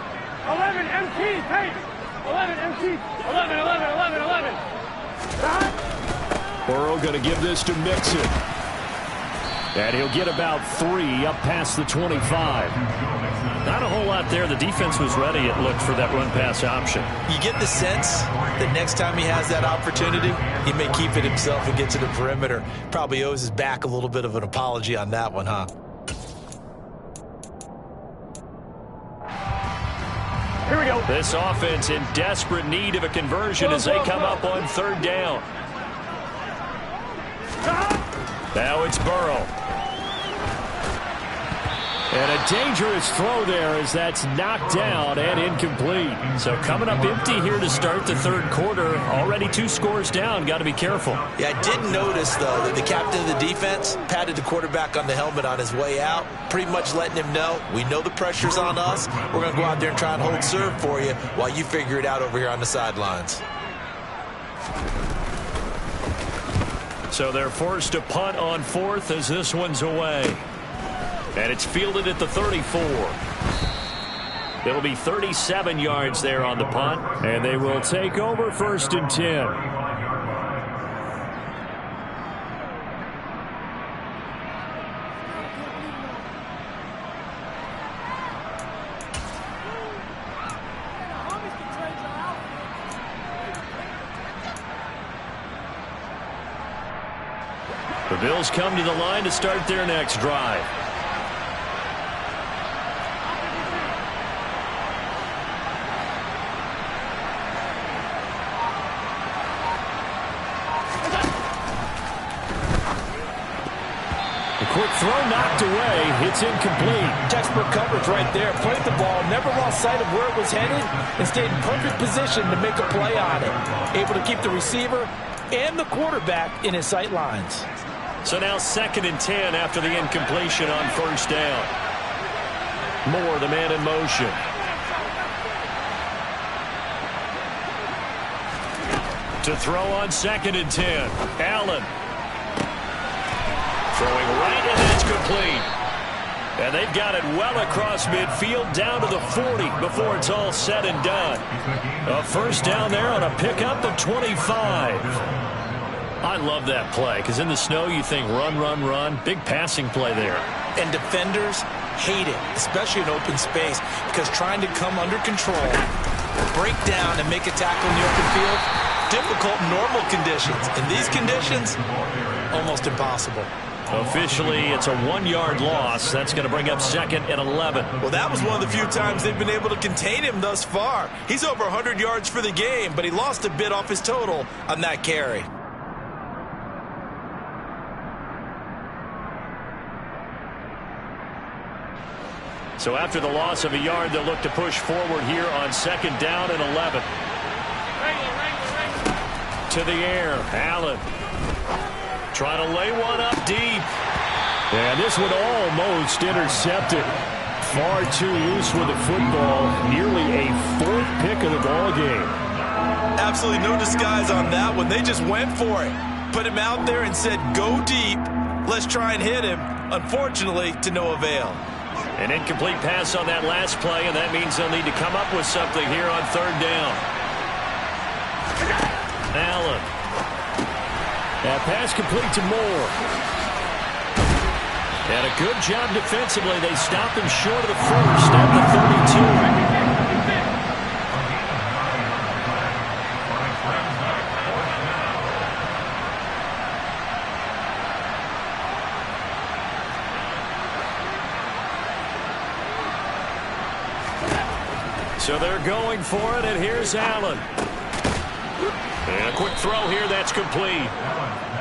Speaker 7: 11 MT, pace. 11 MT. 11, 11, 11, 11.
Speaker 3: Burrow going to give this to Mixon. And he'll get about 3 up past the 25.
Speaker 4: Not a whole lot there. The defense was ready, it looked, for that run-pass option.
Speaker 5: You get the sense that next time he has that opportunity, he may keep it himself and get to the perimeter. Probably owes his back a little bit of an apology on that one, huh?
Speaker 7: Here we go.
Speaker 4: This offense in desperate need of a conversion as they come up on 3rd down. Now it's Burrow.
Speaker 3: And a dangerous throw there as that's knocked down and incomplete.
Speaker 4: So coming up empty here to start the 3rd quarter. Already 2 scores down. Got to be careful.
Speaker 5: Yeah, I did notice, though, that the captain of the defense patted the quarterback on the helmet on his way out, pretty much letting him know, we know the pressure's on us. We're going to go out there and try and hold serve for you while you figure it out over here on the sidelines.
Speaker 4: So they're forced to punt on 4th as this one's away. And it's fielded at the 34. It'll be 37 yards there on the punt.
Speaker 3: And they will take over 1st and 10.
Speaker 4: The Bills come to the line to start their next drive.
Speaker 3: Quick throw knocked away. It's incomplete.
Speaker 6: Textbook coverage right there. Played the ball, never lost sight of where it was headed, and stayed in perfect position to make a play on it. Able to keep the receiver and the quarterback in his sight lines.
Speaker 4: So now 2nd and 10 after the incompletion on 1st down. Moore, the man in motion. To throw on 2nd and 10. Allen. Throwing right, and it's complete. And they've got it well across midfield down to the 40 before it's all said and done. A first down there on a pickup of 25. I love that play because in the snow you think run, run, run. Big passing play there.
Speaker 5: And defenders hate it, especially in open space, because trying to come under control, break down, and make a tackle in the open field, difficult in normal conditions. In these conditions, almost impossible.
Speaker 4: Officially, it's a 1-yard loss. That's going to bring up 2nd and 11.
Speaker 5: Well, that was one of the few times they've been able to contain him thus far. He's over 100 yards for the game, but he lost a bit off his total on that carry.
Speaker 4: So after the loss of a yard, they'll look to push forward here on 2nd down and 11. To the air, Allen. Trying to lay one up deep. And this one almost intercepted. Far too loose with the football. Nearly a 4th pick of the ball game.
Speaker 5: Absolutely no disguise on that one. They just went for it. Put him out there and said, go deep. Let's try and hit him. Unfortunately, to no avail.
Speaker 4: An incomplete pass on that last play, and that means they'll need to come up with something here on 3rd down. Allen. That pass complete to Moore. And a good job defensively. They stopped him short of the first at the 32. So they're going for it, and here's Allen. And a quick throw here, that's complete.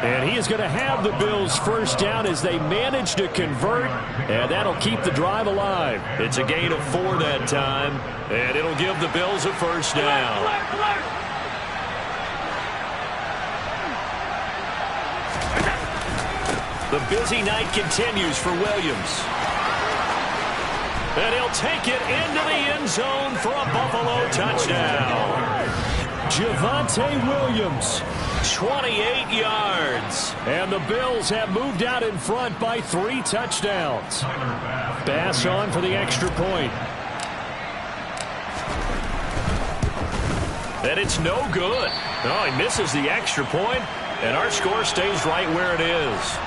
Speaker 4: And he is going to have the Bills' first down as they manage to convert, and that'll keep the drive alive. It's a gain of 4 that time, and it'll give the Bills a first down. The busy night continues for Williams. And he'll take it into the end zone for a Buffalo touchdown. Javonte Williams, 28 yards. And the Bills have moved out in front by 3 touchdowns. Bass on for the extra point. And it's no good. Oh, he misses the extra point, and our score stays right where it is.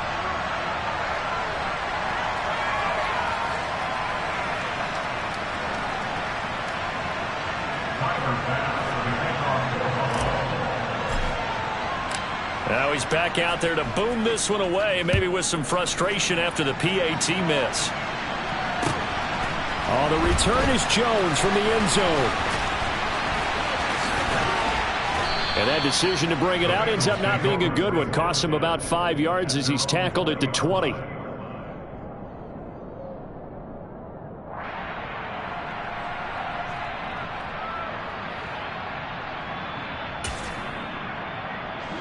Speaker 4: Now he's back out there to boom this one away, maybe with some frustration after the PAT miss. Oh, the return is Jones from the end zone. And that decision to bring it out ends up not being a good one. Costs him about 5 yards as he's tackled at the 20.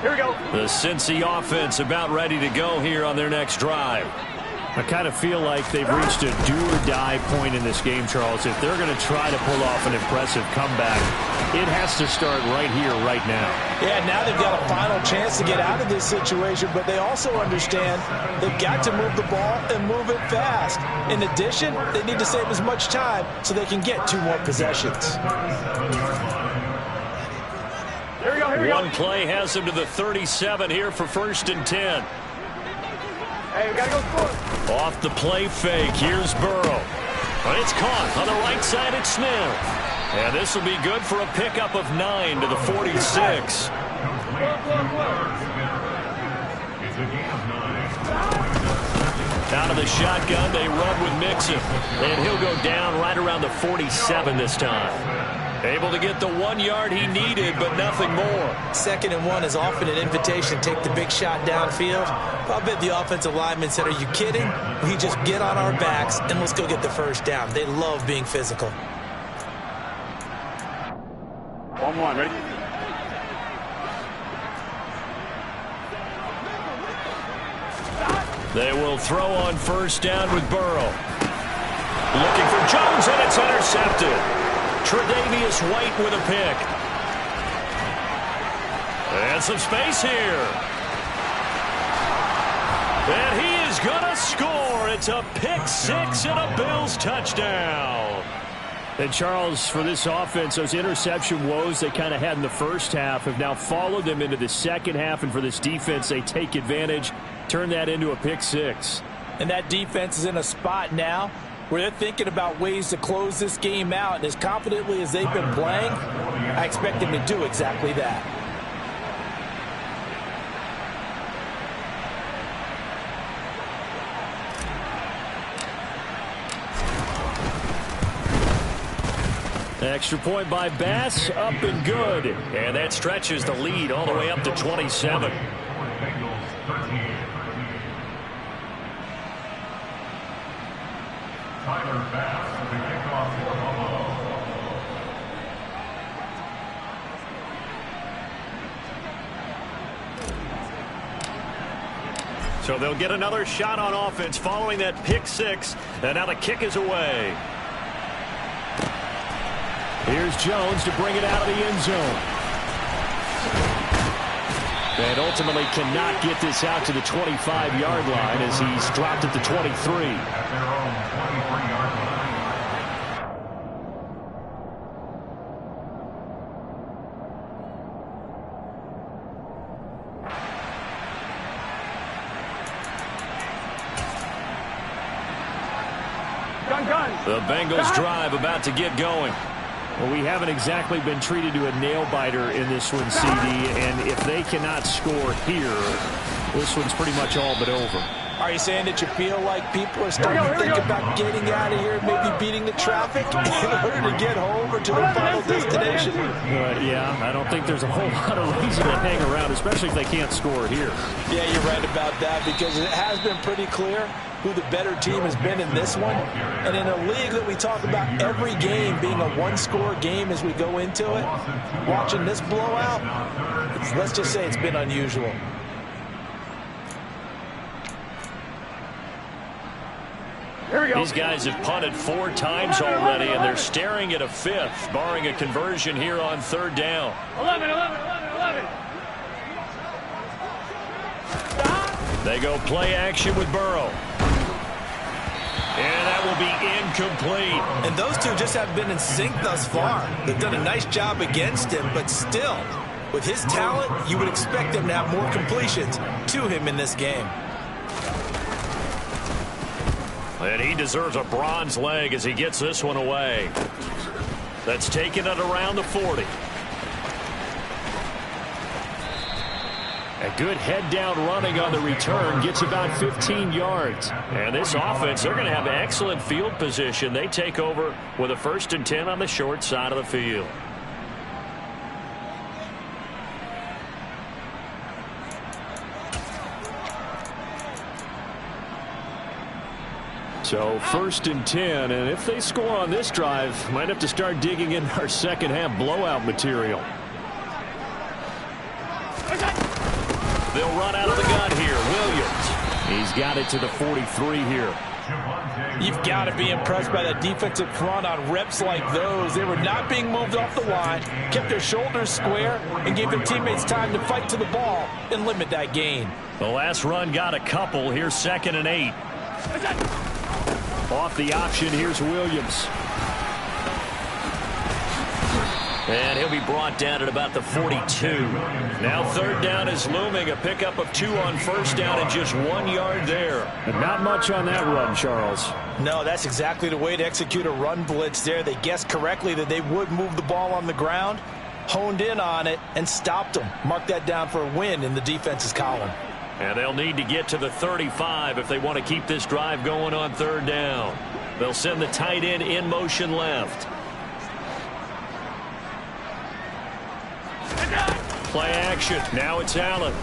Speaker 7: Here we go.
Speaker 4: The Cincy offense about ready to go here on their next drive. I kind of feel like they've reached a do-or-die point in this game, Charles. If they're going to try to pull off an impressive comeback, it has to start right here, right now.
Speaker 5: Yeah, now they've got a final chance to get out of this situation, but they also understand they've got to move the ball and move it fast. In addition, they need to save as much time so they can get 2 more possessions.
Speaker 7: Here we go, here we go.
Speaker 4: One play has them to the 37 here for 1st and 10.
Speaker 7: Hey, we got to go score.
Speaker 4: Off the play fake, here's Burrow. But it's caught on the right side at Smith. And this will be good for a pickup of 9 to the 46. Out of the shotgun, they run with Mixon. And he'll go down right around the 47 this time. Able to get the 1 yard he needed, but nothing more.
Speaker 5: 2nd and 1 is often an invitation to take the big shot downfield. I bet the offensive lineman said, are you kidding? We just get on our backs and let's go get the first down. They love being physical.
Speaker 7: 1-1, ready?
Speaker 4: They will throw on 1st down with Burrow. Looking for Jones, and it's intercepted. Tre'Davious White with a pick. And some space here. And he is going to score. It's a pick six and a Bills touchdown.
Speaker 3: And Charles, for this offense, those interception woes they kind of had in the first half have now followed them into the second half. And for this defense, they take advantage, turn that into a pick six.
Speaker 6: And that defense is in a spot now where they're thinking about ways to close this game out. And as confidently as they've been playing, I expect them to do exactly that.
Speaker 3: Extra point by Bass, up and good.
Speaker 4: And that stretches the lead all the way up to 27.
Speaker 1: Bengals 13. Tyler Bass, the kickoff for Buffalo.
Speaker 4: So they'll get another shot on offense following that pick six. And now the kick is away.
Speaker 3: Here's Jones to bring it out of the end zone. And ultimately cannot get this out to the 25-yard line as he's dropped at the 23.
Speaker 1: At their own 23-yard line.
Speaker 4: The Bengals drive about to get going.
Speaker 3: Well, we haven't exactly been treated to a nail-biter in this one, CD, and if they cannot score here, this one's pretty much all but over.
Speaker 6: Are you saying that you feel like people are starting to think about getting out of here, maybe beating the traffic in order to get home or to their final destination?
Speaker 3: Yeah, I don't think there's a whole lot of reason to hang around, especially if they can't score here.
Speaker 6: Yeah, you're right about that because it has been pretty clear who the better team has been in this one. And in a league that we talk about every game being a one-score game as we go into it, watching this blowout, let's just say it's been unusual.
Speaker 4: These guys have punted 4 times already, and they're staring at a 5th, barring a conversion here on 3rd down.
Speaker 7: 11.
Speaker 4: They go play action with Burrow. And that will be incomplete.
Speaker 6: And those two just haven't been in sync thus far. They've done a nice job against him, but still, with his talent, you would expect him to have more completions to him in this game.
Speaker 4: And he deserves a bronze leg as he gets this one away. That's taking it around the 40.
Speaker 3: A good head-down running on the return gets about 15 yards.
Speaker 4: And this offense, they're going to have excellent field position. They take over with a 1st and 10 on the short side of the field.
Speaker 3: So 1st and 10, and if they score on this drive, might have to start digging in our second half blowout material.
Speaker 4: They'll run out of the gun here. Williams.
Speaker 3: He's got it to the 43 here.
Speaker 6: You've got to be impressed by that defensive front on reps like those. They were not being moved off the line, kept their shoulders square, and gave their teammates time to fight to the ball and limit that gain.
Speaker 4: The last run got a couple. Here's 2nd and 8.
Speaker 3: Off the option, here's Williams.
Speaker 4: And he'll be brought down at about the 42. Now 3rd down is looming. A pickup of 2 on 1st down and just 1 yard there.
Speaker 3: And not much on that run, Charles.
Speaker 6: No, that's exactly the way to execute a run blitz there. They guessed correctly that they would move the ball on the ground, honed in on it, and stopped them. Mark that down for a win in the defense's column.
Speaker 4: And they'll need to get to the 35 if they want to keep this drive going on 3rd down. They'll send the tight end in motion left. Play action. Now it's Allen.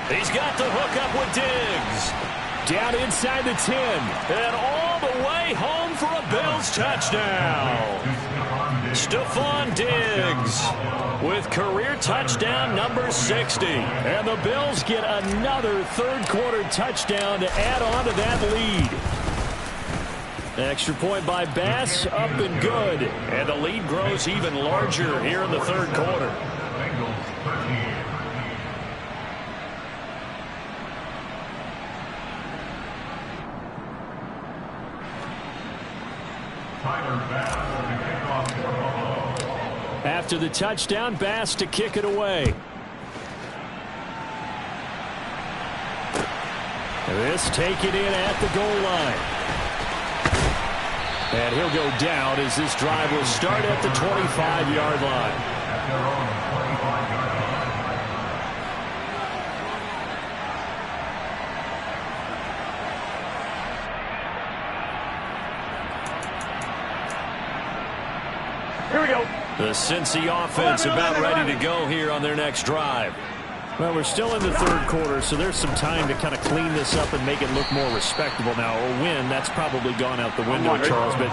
Speaker 4: He's got the hook up with Diggs.
Speaker 3: Down inside the 10.
Speaker 4: And all the way home for a Bills touchdown. Stephon Diggs with career touchdown number 60.
Speaker 3: And the Bills get another 3rd quarter touchdown to add on to that lead. Extra point by Bass, up and good.
Speaker 4: And the lead grows even larger here in the 3rd quarter.
Speaker 1: Bengals 13.
Speaker 3: After the touchdown, Bass to kick it away. This taken in at the goal line. And he'll go down as this drive will start at the 25-yard line.
Speaker 7: Here we go.
Speaker 4: The Cincy offense about ready to go here on their next drive.
Speaker 3: Well, we're still in the third quarter, so there's some time to kind of clean this up and make it look more respectable now. A win, that's probably gone out the window, Charles. But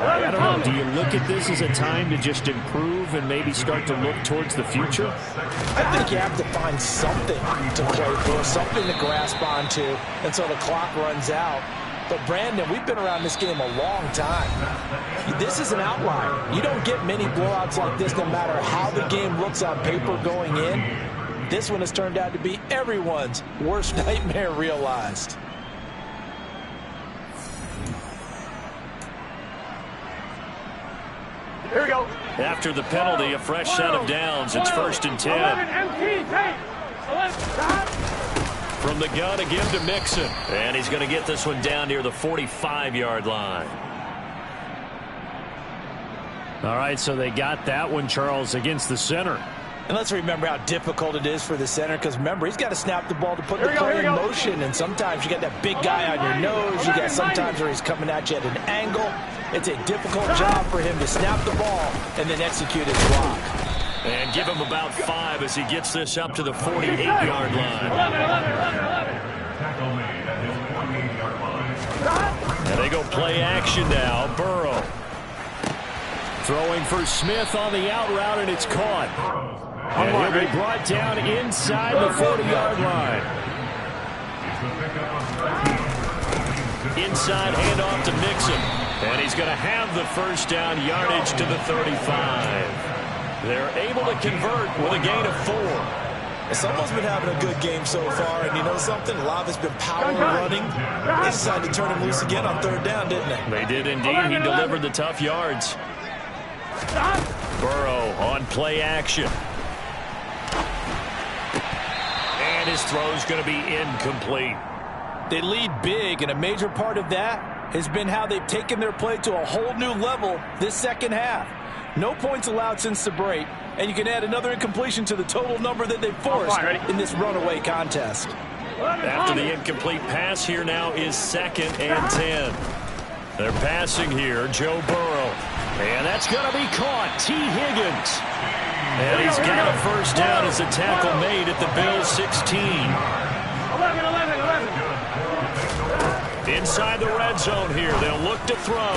Speaker 3: I don't know, do you look at this as a time to just improve and maybe start to look towards the future?
Speaker 6: I think you have to find something to play for, something to grasp onto until the clock runs out. But, Brandon, we've been around this game a long time. This is an outlier. You don't get many blowouts like this no matter how the game looks on paper going in. This one has turned out to be everyone's worst nightmare realized.
Speaker 7: Here we go.
Speaker 4: After the penalty, a fresh set of downs. It's 1st and 10.
Speaker 7: 11 empty, take. 11, stop.
Speaker 4: From the gun again to Mixon. And he's going to get this one down near the 45-yard line.
Speaker 3: All right, so they got that one, Charles, against the center.
Speaker 6: And let's remember how difficult it is for the center, because remember, he's got to snap the ball to put the play in motion, and sometimes you got that big guy on your nose. You got sometimes where he's coming at you at an angle. It's a difficult job for him to snap the ball and then execute his block.
Speaker 4: And give him about 5 as he gets this up to the 48-yard line.
Speaker 7: 11.
Speaker 4: And they go play action now. Burrow.
Speaker 3: Throwing for Smith on the out route, and it's caught. And he'll be brought down inside the 40-yard line.
Speaker 4: Inside handoff to Mixon. And he's going to have the first down, yardage to the 35. They're able to convert with a gain of 4.
Speaker 6: Someone's been having a good game so far, and you know something? A lot of it's been power running. They decided to turn him loose again on 3rd down, didn't they?
Speaker 4: They did indeed. He delivered the tough yards. Burrow on play action. And his throw's going to be incomplete.
Speaker 6: They lead big, and a major part of that has been how they've taken their play to a whole new level this second half. No points allowed since the break, and you can add another incompletion to the total number that they've forced in this runaway contest.
Speaker 4: After the incomplete pass, here now is 2nd and 10. They're passing here, Joe Burrow. And that's going to be caught. T. Higgins. And he's got a first down as a tackle made at the Bills' 16.
Speaker 7: 11.
Speaker 4: Inside the red zone here. They'll look to throw.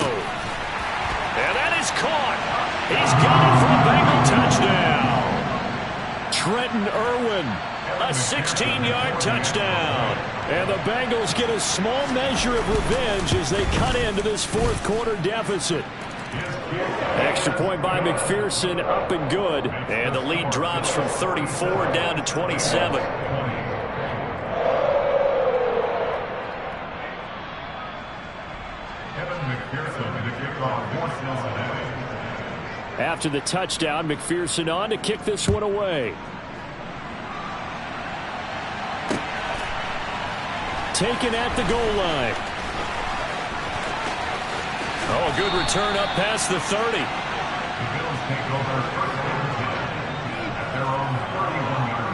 Speaker 4: And that is caught. He's got it for a Bengal touchdown.
Speaker 3: Trenton Irwin.
Speaker 4: A 16-yard touchdown.
Speaker 3: And the Bengals get a small measure of revenge as they cut into this 4th quarter deficit. Extra point by McPherson, up and good.
Speaker 4: And the lead drops from 34 down to 27.
Speaker 3: After the touchdown, McPherson on to kick this one away. Taken at the goal line.
Speaker 4: Oh, a good return up past the 30.
Speaker 1: The Bills take over 1st and 10 at their own 31-yard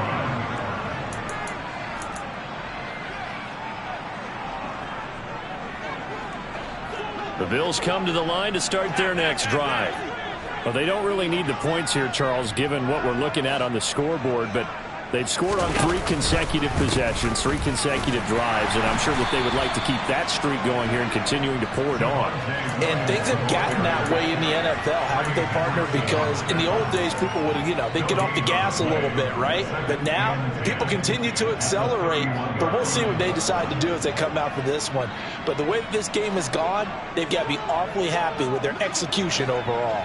Speaker 1: line.
Speaker 4: The Bills come to the line to start their next drive.
Speaker 3: Well, they don't really need the points here, Charles, given what we're looking at on the scoreboard, but they've scored on 3 consecutive possessions, 3 consecutive drives, and I'm sure that they would like to keep that streak going here and continuing to pour it on.
Speaker 6: And things have gotten that way in the NFL, haven't they, partner? Because in the old days, people would, they'd get off the gas a little bit, right? But now, people continue to accelerate, but we'll see what they decide to do as they come out for this one. But the way that this game has gone, they've got to be awfully happy with their execution overall.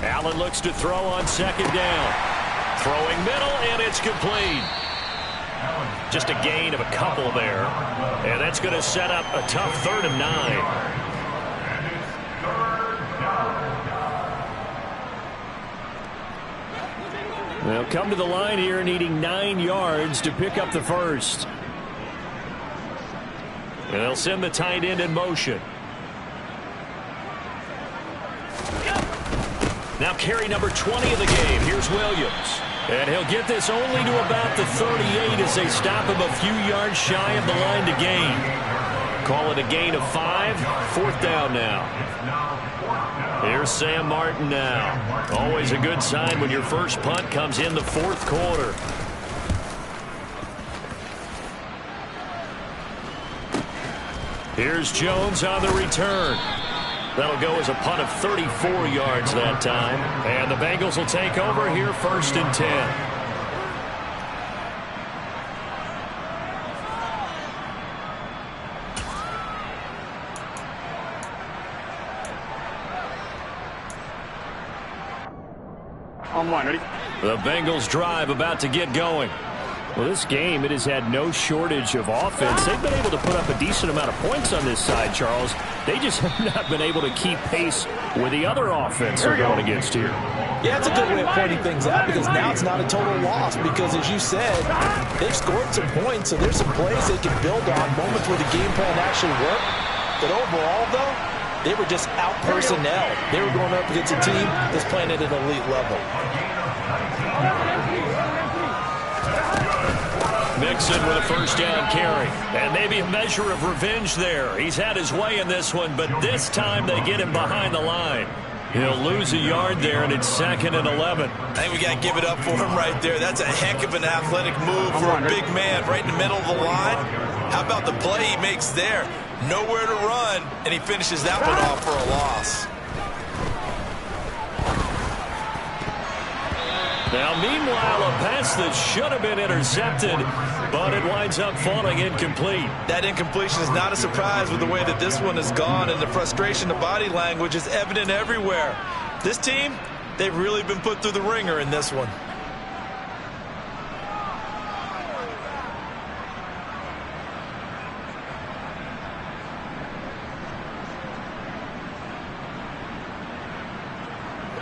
Speaker 4: Allen looks to throw on 2nd down. Throwing middle, and it's complete. Just a gain of a couple there. And that's going to set up a tough 3rd and 9.
Speaker 3: They'll come to the line here needing 9 yards to pick up the first. And they'll send the tight end in motion. Now carry number 20 of the game. Here's Williams. And he'll get this only to about the 38 as they stop him a few yards shy of the line to gain. Call it a gain of 5. 4th down now. Here's Sam Martin now. Always a good sign when your first punt comes in the 4th quarter. Here's Jones on the return. That'll go as a punt of 34 yards that time. And the Bengals will take over here 1st and 10.
Speaker 7: On 1, ready?
Speaker 3: The Bengals drive about to get going. Well, this game, it has had no shortage of offense. They've been able to put up a decent amount of points on this side, Charles. They just have not been able to keep pace with the other offense they're going against here.
Speaker 6: Yeah, it's a good way of pointing things out because now it's not a total loss because, as you said, they've scored some points, so there's some plays they can build on, moments where the game plan actually worked. But overall, though, they were just out personnel. They were going up against a team that's playing at an elite level.
Speaker 4: Mixon with a 1st down carry. And maybe a measure of revenge there. He's had his way in this one, but this time they get him behind the line. He'll lose a yard there, and it's 2nd and 11.
Speaker 5: I think we got to give it up for him right there. That's a heck of an athletic move for a big man right in the middle of the line. How about the play he makes there? Nowhere to run, and he finishes that one off for a loss.
Speaker 4: Now, meanwhile, a pass that should have been intercepted, but it winds up falling incomplete.
Speaker 5: That incompletion is not a surprise with the way that this one has gone, and the frustration, the body language is evident everywhere. This team, they've really been put through the ringer in this one.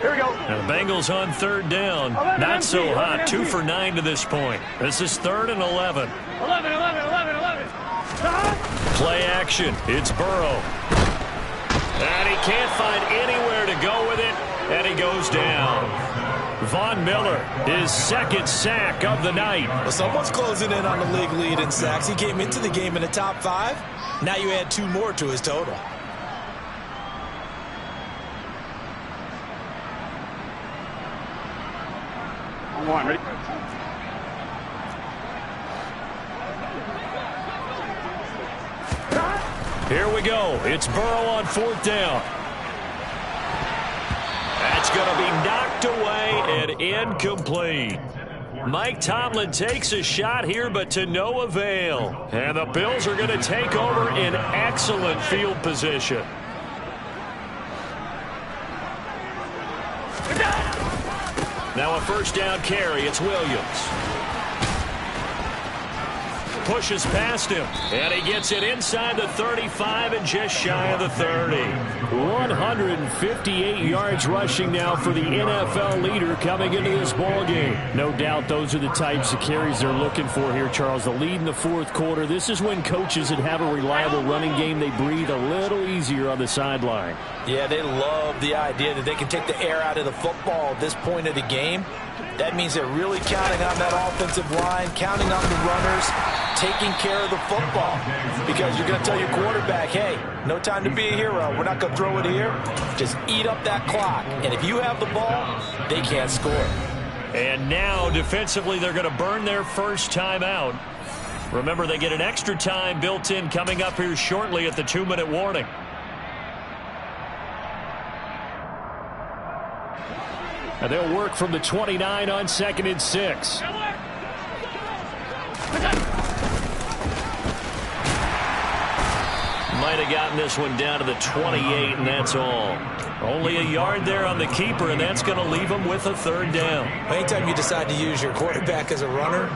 Speaker 7: Here we go.
Speaker 4: Now the Bengals on 3rd down. Not so hot. 2 for 9 to this point. This is 3rd and 11.
Speaker 7: 11.
Speaker 4: Play action. It's Burrow. And he can't find anywhere to go with it, and he goes down. Von Miller, his 2nd sack of the night.
Speaker 5: Well, someone's closing in on the league lead in sacks. He came into the game in the top 5. Now you add 2 more to his total.
Speaker 7: On 1, ready?
Speaker 4: Here we go. It's Burrow on 4th down. That's going to be knocked away and incomplete. Mike Tomlin takes a shot here, but to no avail. And the Bills are going to take over in excellent field position. Now a 1st down carry. It's Williams. Pushes past him, and he gets it inside the 35 and just shy of the 30.
Speaker 3: 158 yards rushing now for the NFL leader coming into this ball game. No doubt those are the types of carries they're looking for here, Charles. The lead in the 4th quarter. This is when coaches that have a reliable running game, they breathe a little easier on the sideline.
Speaker 6: Yeah, they love the idea that they can take the air out of the football at this point of the game. That means they're really counting on that offensive line, counting on the runners, taking care of the football. Because you're going to tell your quarterback, hey, no time to be a hero. We're not going to throw it here. Just eat up that clock. And if you have the ball, they can't score.
Speaker 4: And now, defensively, they're going to burn their first time out. Remember, they get an extra time built in coming up here shortly at the 2-minute warning.
Speaker 3: And they'll work from the 29 on 2nd and 6.
Speaker 4: Might have gotten this one down to the 28, and that's all. Only a yard there on the keeper, and that's going to leave him with a third down.
Speaker 5: Anytime you decide to use your quarterback as a runner,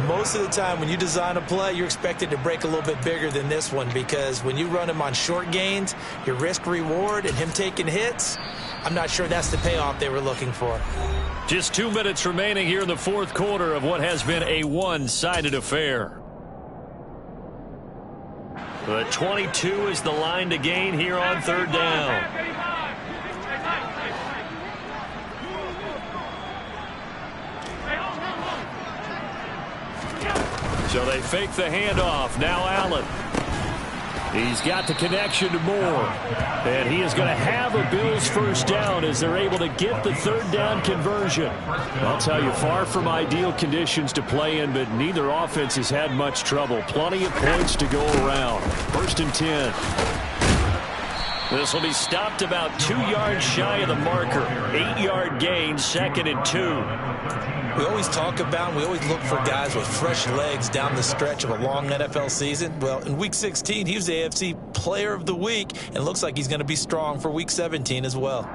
Speaker 5: most of the time when you design a play, you're expected to break a little bit bigger than this one, because when you run him on short gains, your risk-reward and him taking hits, I'm not sure that's the payoff they were looking for.
Speaker 3: Just 2 minutes remaining here in the fourth quarter of what has been a one-sided affair.
Speaker 4: The 22 is the line to gain here on third down.
Speaker 3: So they fake the handoff. Now Allen. He's got the connection to Moore. And he is going to have a Bills first down as they're able to get the third down conversion. I'll tell you, far from ideal conditions to play in, but neither offense has had much trouble. Plenty of points to go around. First and 10.
Speaker 4: This will be stopped about 2 yards shy of the marker. 8-yard gain, 2nd and 2.
Speaker 5: We always talk about, we always look for guys with fresh legs down the stretch of a long NFL season. Well, in Week 16, he was the AFC Player of the Week, and looks like he's going to be strong for Week 17 as well.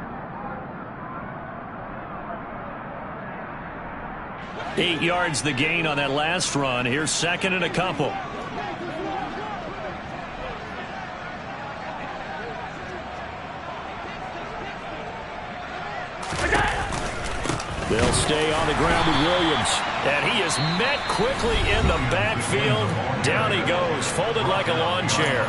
Speaker 3: 8 yards the gain on that last run. Here's 2nd and a couple. They'll stay on the ground with Williams.
Speaker 4: And he is met quickly in the backfield. Down he goes, folded like a lawn chair.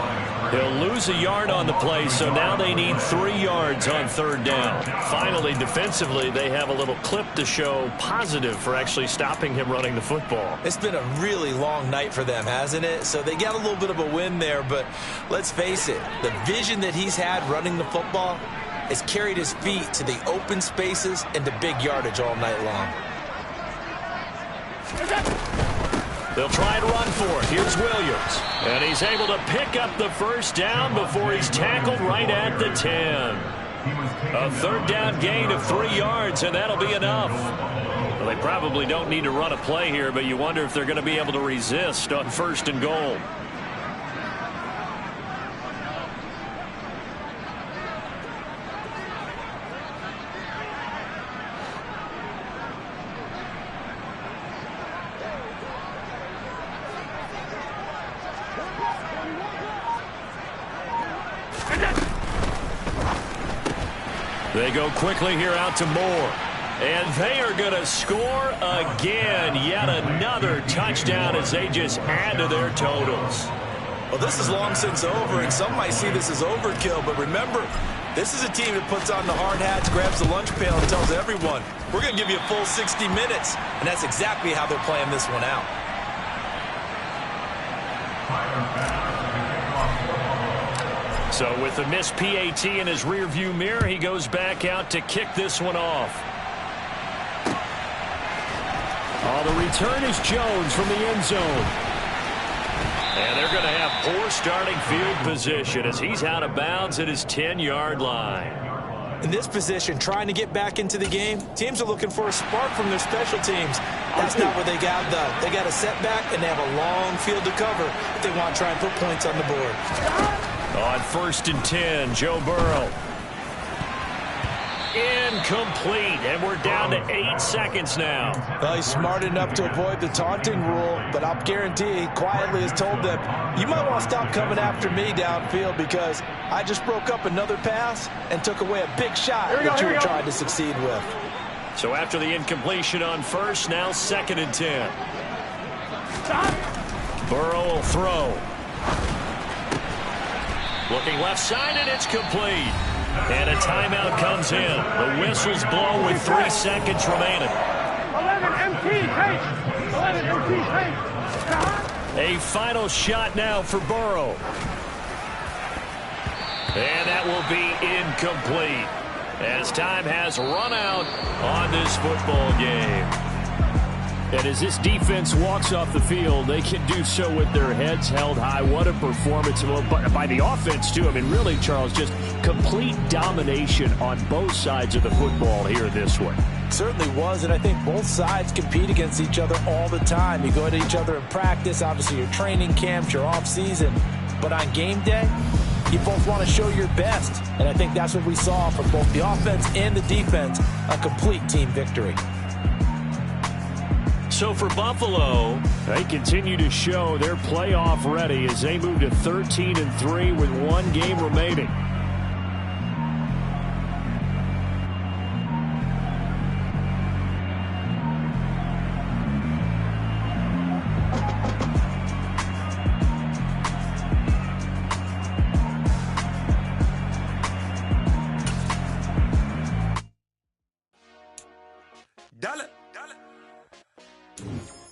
Speaker 4: He'll lose a yard on the play, so now they need 3 yards on third down. Finally, defensively, they have a little clip to show positive for actually stopping him running the football.
Speaker 5: It's been a really long night for them, hasn't it? So they got a little bit of a win there, but let's face it, the vision that he's had running the football has carried his feet to the open spaces and to big yardage all night long.
Speaker 4: They'll try and run for it. Here's Williams. And he's able to pick up the first down before he's tackled right at the 10. A third down gain of 3 yards, and that'll be enough. Well, they probably don't need to run a play here, but you wonder if they're going to be able to resist on 1st and goal.
Speaker 3: They go quickly here out to Moore.
Speaker 4: And they are going to score again. Yet another touchdown as they just add to their totals.
Speaker 5: Well, this is long since over, and some might see this as overkill. But remember, this is a team that puts on the hard hats, grabs the lunch pail, and tells everyone, we're going to give you a full 60 minutes. And that's exactly how they're playing this one out.
Speaker 4: So with the missed PAT in his rearview mirror, he goes back out to kick this one off.
Speaker 3: Oh, the return is Jones from the end zone.
Speaker 4: And they're going to have poor starting field position as he's out of bounds at his 10-yard line.
Speaker 5: In this position, trying to get back into the game, teams are looking for a spark from their special teams. That's not what they got done. They got a setback, and they have a long field to cover if they want to try and put points on the board.
Speaker 4: On 1st and 10, Joe Burrow. Incomplete, and we're down to 8 seconds now.
Speaker 5: Well, he's smart enough to avoid the taunting rule, but I'll guarantee he quietly has told them, you might want to stop coming after me downfield because I just broke up another pass and took away a big shot that you were trying to succeed with.
Speaker 4: So after the incompletion on 1st, now 2nd and 10. Burrow will throw. Looking left side, and it's complete. And a timeout comes in. The whistles blow with 3 seconds remaining.
Speaker 7: 11 MT, take. 11 MT, take.
Speaker 4: A final shot now for Burrow. And that will be incomplete as time has run out on this football game.
Speaker 3: And as this defense walks off the field, they can do so with their heads held high. What a performance by the offense, too. I mean, really, Charles, just complete domination on both sides of the football here this one.
Speaker 5: Certainly was, and I think both sides compete against each other all the time. You go at each other in practice, obviously your training camps, your off season.
Speaker 6: But on game day, you both want to show your best. And I think that's what we saw from both the offense and the defense, a complete team victory.
Speaker 3: So for Buffalo, they continue to show they're playoff ready as they move to 13-3 with one game remaining.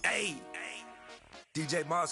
Speaker 8: Hey, DJ Moss, can